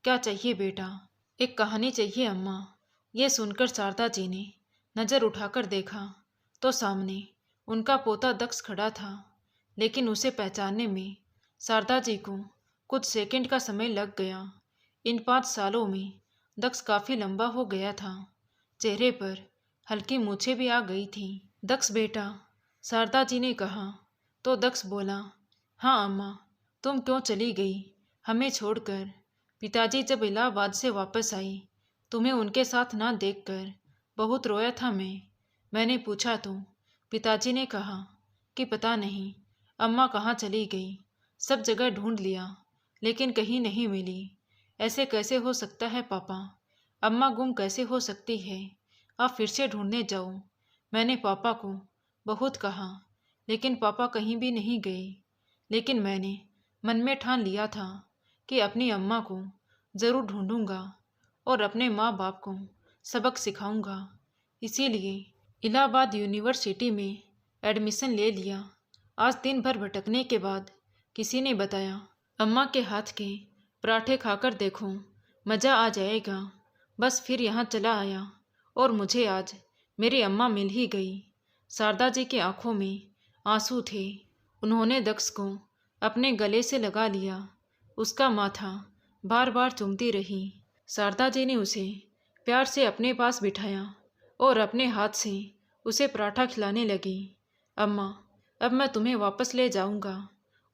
क्या चाहिए बेटा? एक कहानी चाहिए अम्मा। ये सुनकर शारदा जी ने नज़र उठाकर देखा तो सामने उनका पोता दक्ष खड़ा था, लेकिन उसे पहचानने में शारदा जी को कुछ सेकंड का समय लग गया। इन 5 सालों में दक्ष काफ़ी लंबा हो गया था, चेहरे पर हल्की मूछें भी आ गई थी। दक्ष बेटा, शारदा जी ने कहा तो दक्ष बोला, हाँ अम्मा, तुम क्यों चली गई हमें छोड़कर? पिताजी जब इलाहाबाद से वापस आई, तुम्हें उनके साथ ना देखकर बहुत रोया था मैंने पूछा तो पिताजी ने कहा कि पता नहीं अम्मा कहाँ चली गई। सब जगह ढूंढ लिया लेकिन कहीं नहीं मिली। ऐसे कैसे हो सकता है पापा? अम्मा गुम कैसे हो सकती है? आप फिर से ढूंढने जाओ। मैंने पापा को बहुत कहा लेकिन पापा कहीं भी नहीं गए। लेकिन मैंने मन में ठान लिया था कि अपनी अम्मा को ज़रूर ढूंढूंगा और अपने माँ बाप को सबक सिखाऊंगा। इसीलिए इलाहाबाद यूनिवर्सिटी में एडमिशन ले लिया। आज दिन भर भटकने के बाद किसी ने बताया, अम्मा के हाथ के पराठे खाकर देखो, मज़ा आ जाएगा। बस फिर यहाँ चला आया और मुझे आज मेरी अम्मा मिल ही गई। शारदा जी की आंखों में आंसू थे। उन्होंने दक्ष को अपने गले से लगा लिया, उसका माथा बार बार चूमती रही। शारदा जी ने उसे प्यार से अपने पास बिठाया और अपने हाथ से उसे पराठा खिलाने लगी। अम्मा, अब मैं तुम्हें वापस ले जाऊंगा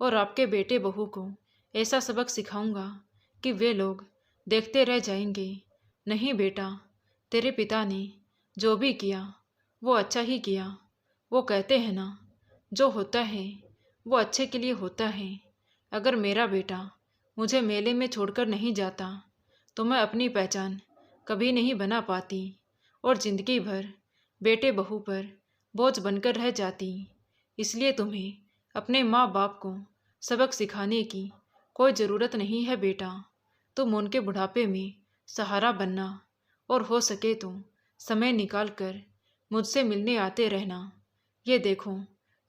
और आपके बेटे बहू को ऐसा सबक सिखाऊंगा कि वे लोग देखते रह जाएंगे। नहीं बेटा, तेरे पिता ने जो भी किया वो अच्छा ही किया। वो कहते हैं ना, जो होता है वो अच्छे के लिए होता है। अगर मेरा बेटा मुझे मेले में छोड़कर नहीं जाता तो मैं अपनी पहचान कभी नहीं बना पाती और ज़िंदगी भर बेटे बहू पर बोझ बनकर रह जाती। इसलिए तुम्हें अपने माँ बाप को सबक सिखाने की कोई ज़रूरत नहीं है बेटा। तुम उनके बुढ़ापे में सहारा बनना और हो सके तो समय निकाल कर मुझसे मिलने आते रहना। ये देखो,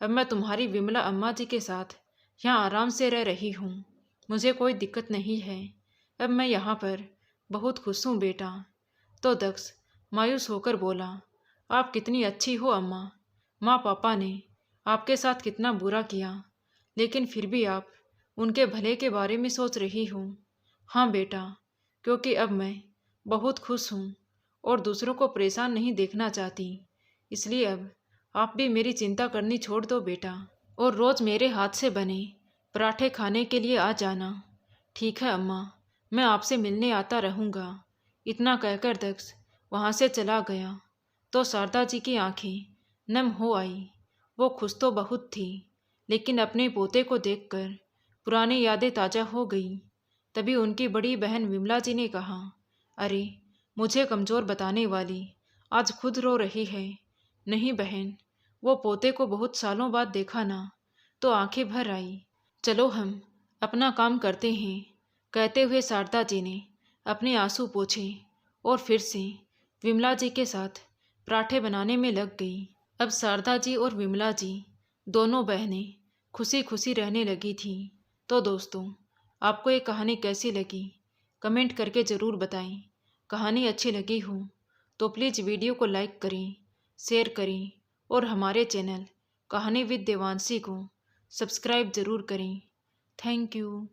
अब मैं तुम्हारी विमला अम्मा जी के साथ यहाँ आराम से रह रही हूँ। मुझे कोई दिक्कत नहीं है। अब मैं यहाँ पर बहुत खुश हूँ बेटा। तो दक्ष मायूस होकर बोला, आप कितनी अच्छी हो अम्मा। माँ पापा ने आपके साथ कितना बुरा किया, लेकिन फिर भी आप उनके भले के बारे में सोच रही हो। हाँ बेटा, क्योंकि अब मैं बहुत खुश हूँ और दूसरों को परेशान नहीं देखना चाहती। इसलिए अब आप भी मेरी चिंता करनी छोड़ दो बेटा और रोज़ मेरे हाथ से बने पराठे खाने के लिए आ जाना। ठीक है अम्मा, मैं आपसे मिलने आता रहूँगा। इतना कहकर दक्ष वहाँ से चला गया तो शारदा जी की आंखें नम हो आई। वो खुश तो बहुत थी, लेकिन अपने पोते को देखकर पुरानी यादें ताज़ा हो गई। तभी उनकी बड़ी बहन विमला जी ने कहा, अरे मुझे कमज़ोर बताने वाली आज खुद रो रही है। नहीं बहन, वो पोते को बहुत सालों बाद देखा ना तो आंखें भर आई। चलो हम अपना काम करते हैं, कहते हुए शारदा जी ने अपने आंसू पोंछे और फिर से विमला जी के साथ पराठे बनाने में लग गई। अब शारदा जी और विमला जी दोनों बहनें खुशी खुशी रहने लगी थीं। तो दोस्तों, आपको ये कहानी कैसी लगी कमेंट करके ज़रूर बताएं। कहानी अच्छी लगी हो तो प्लीज़ वीडियो को लाइक करें, शेयर करें और हमारे चैनल कहानी विद देवांशी को सब्सक्राइब ज़रूर करें। Thank you.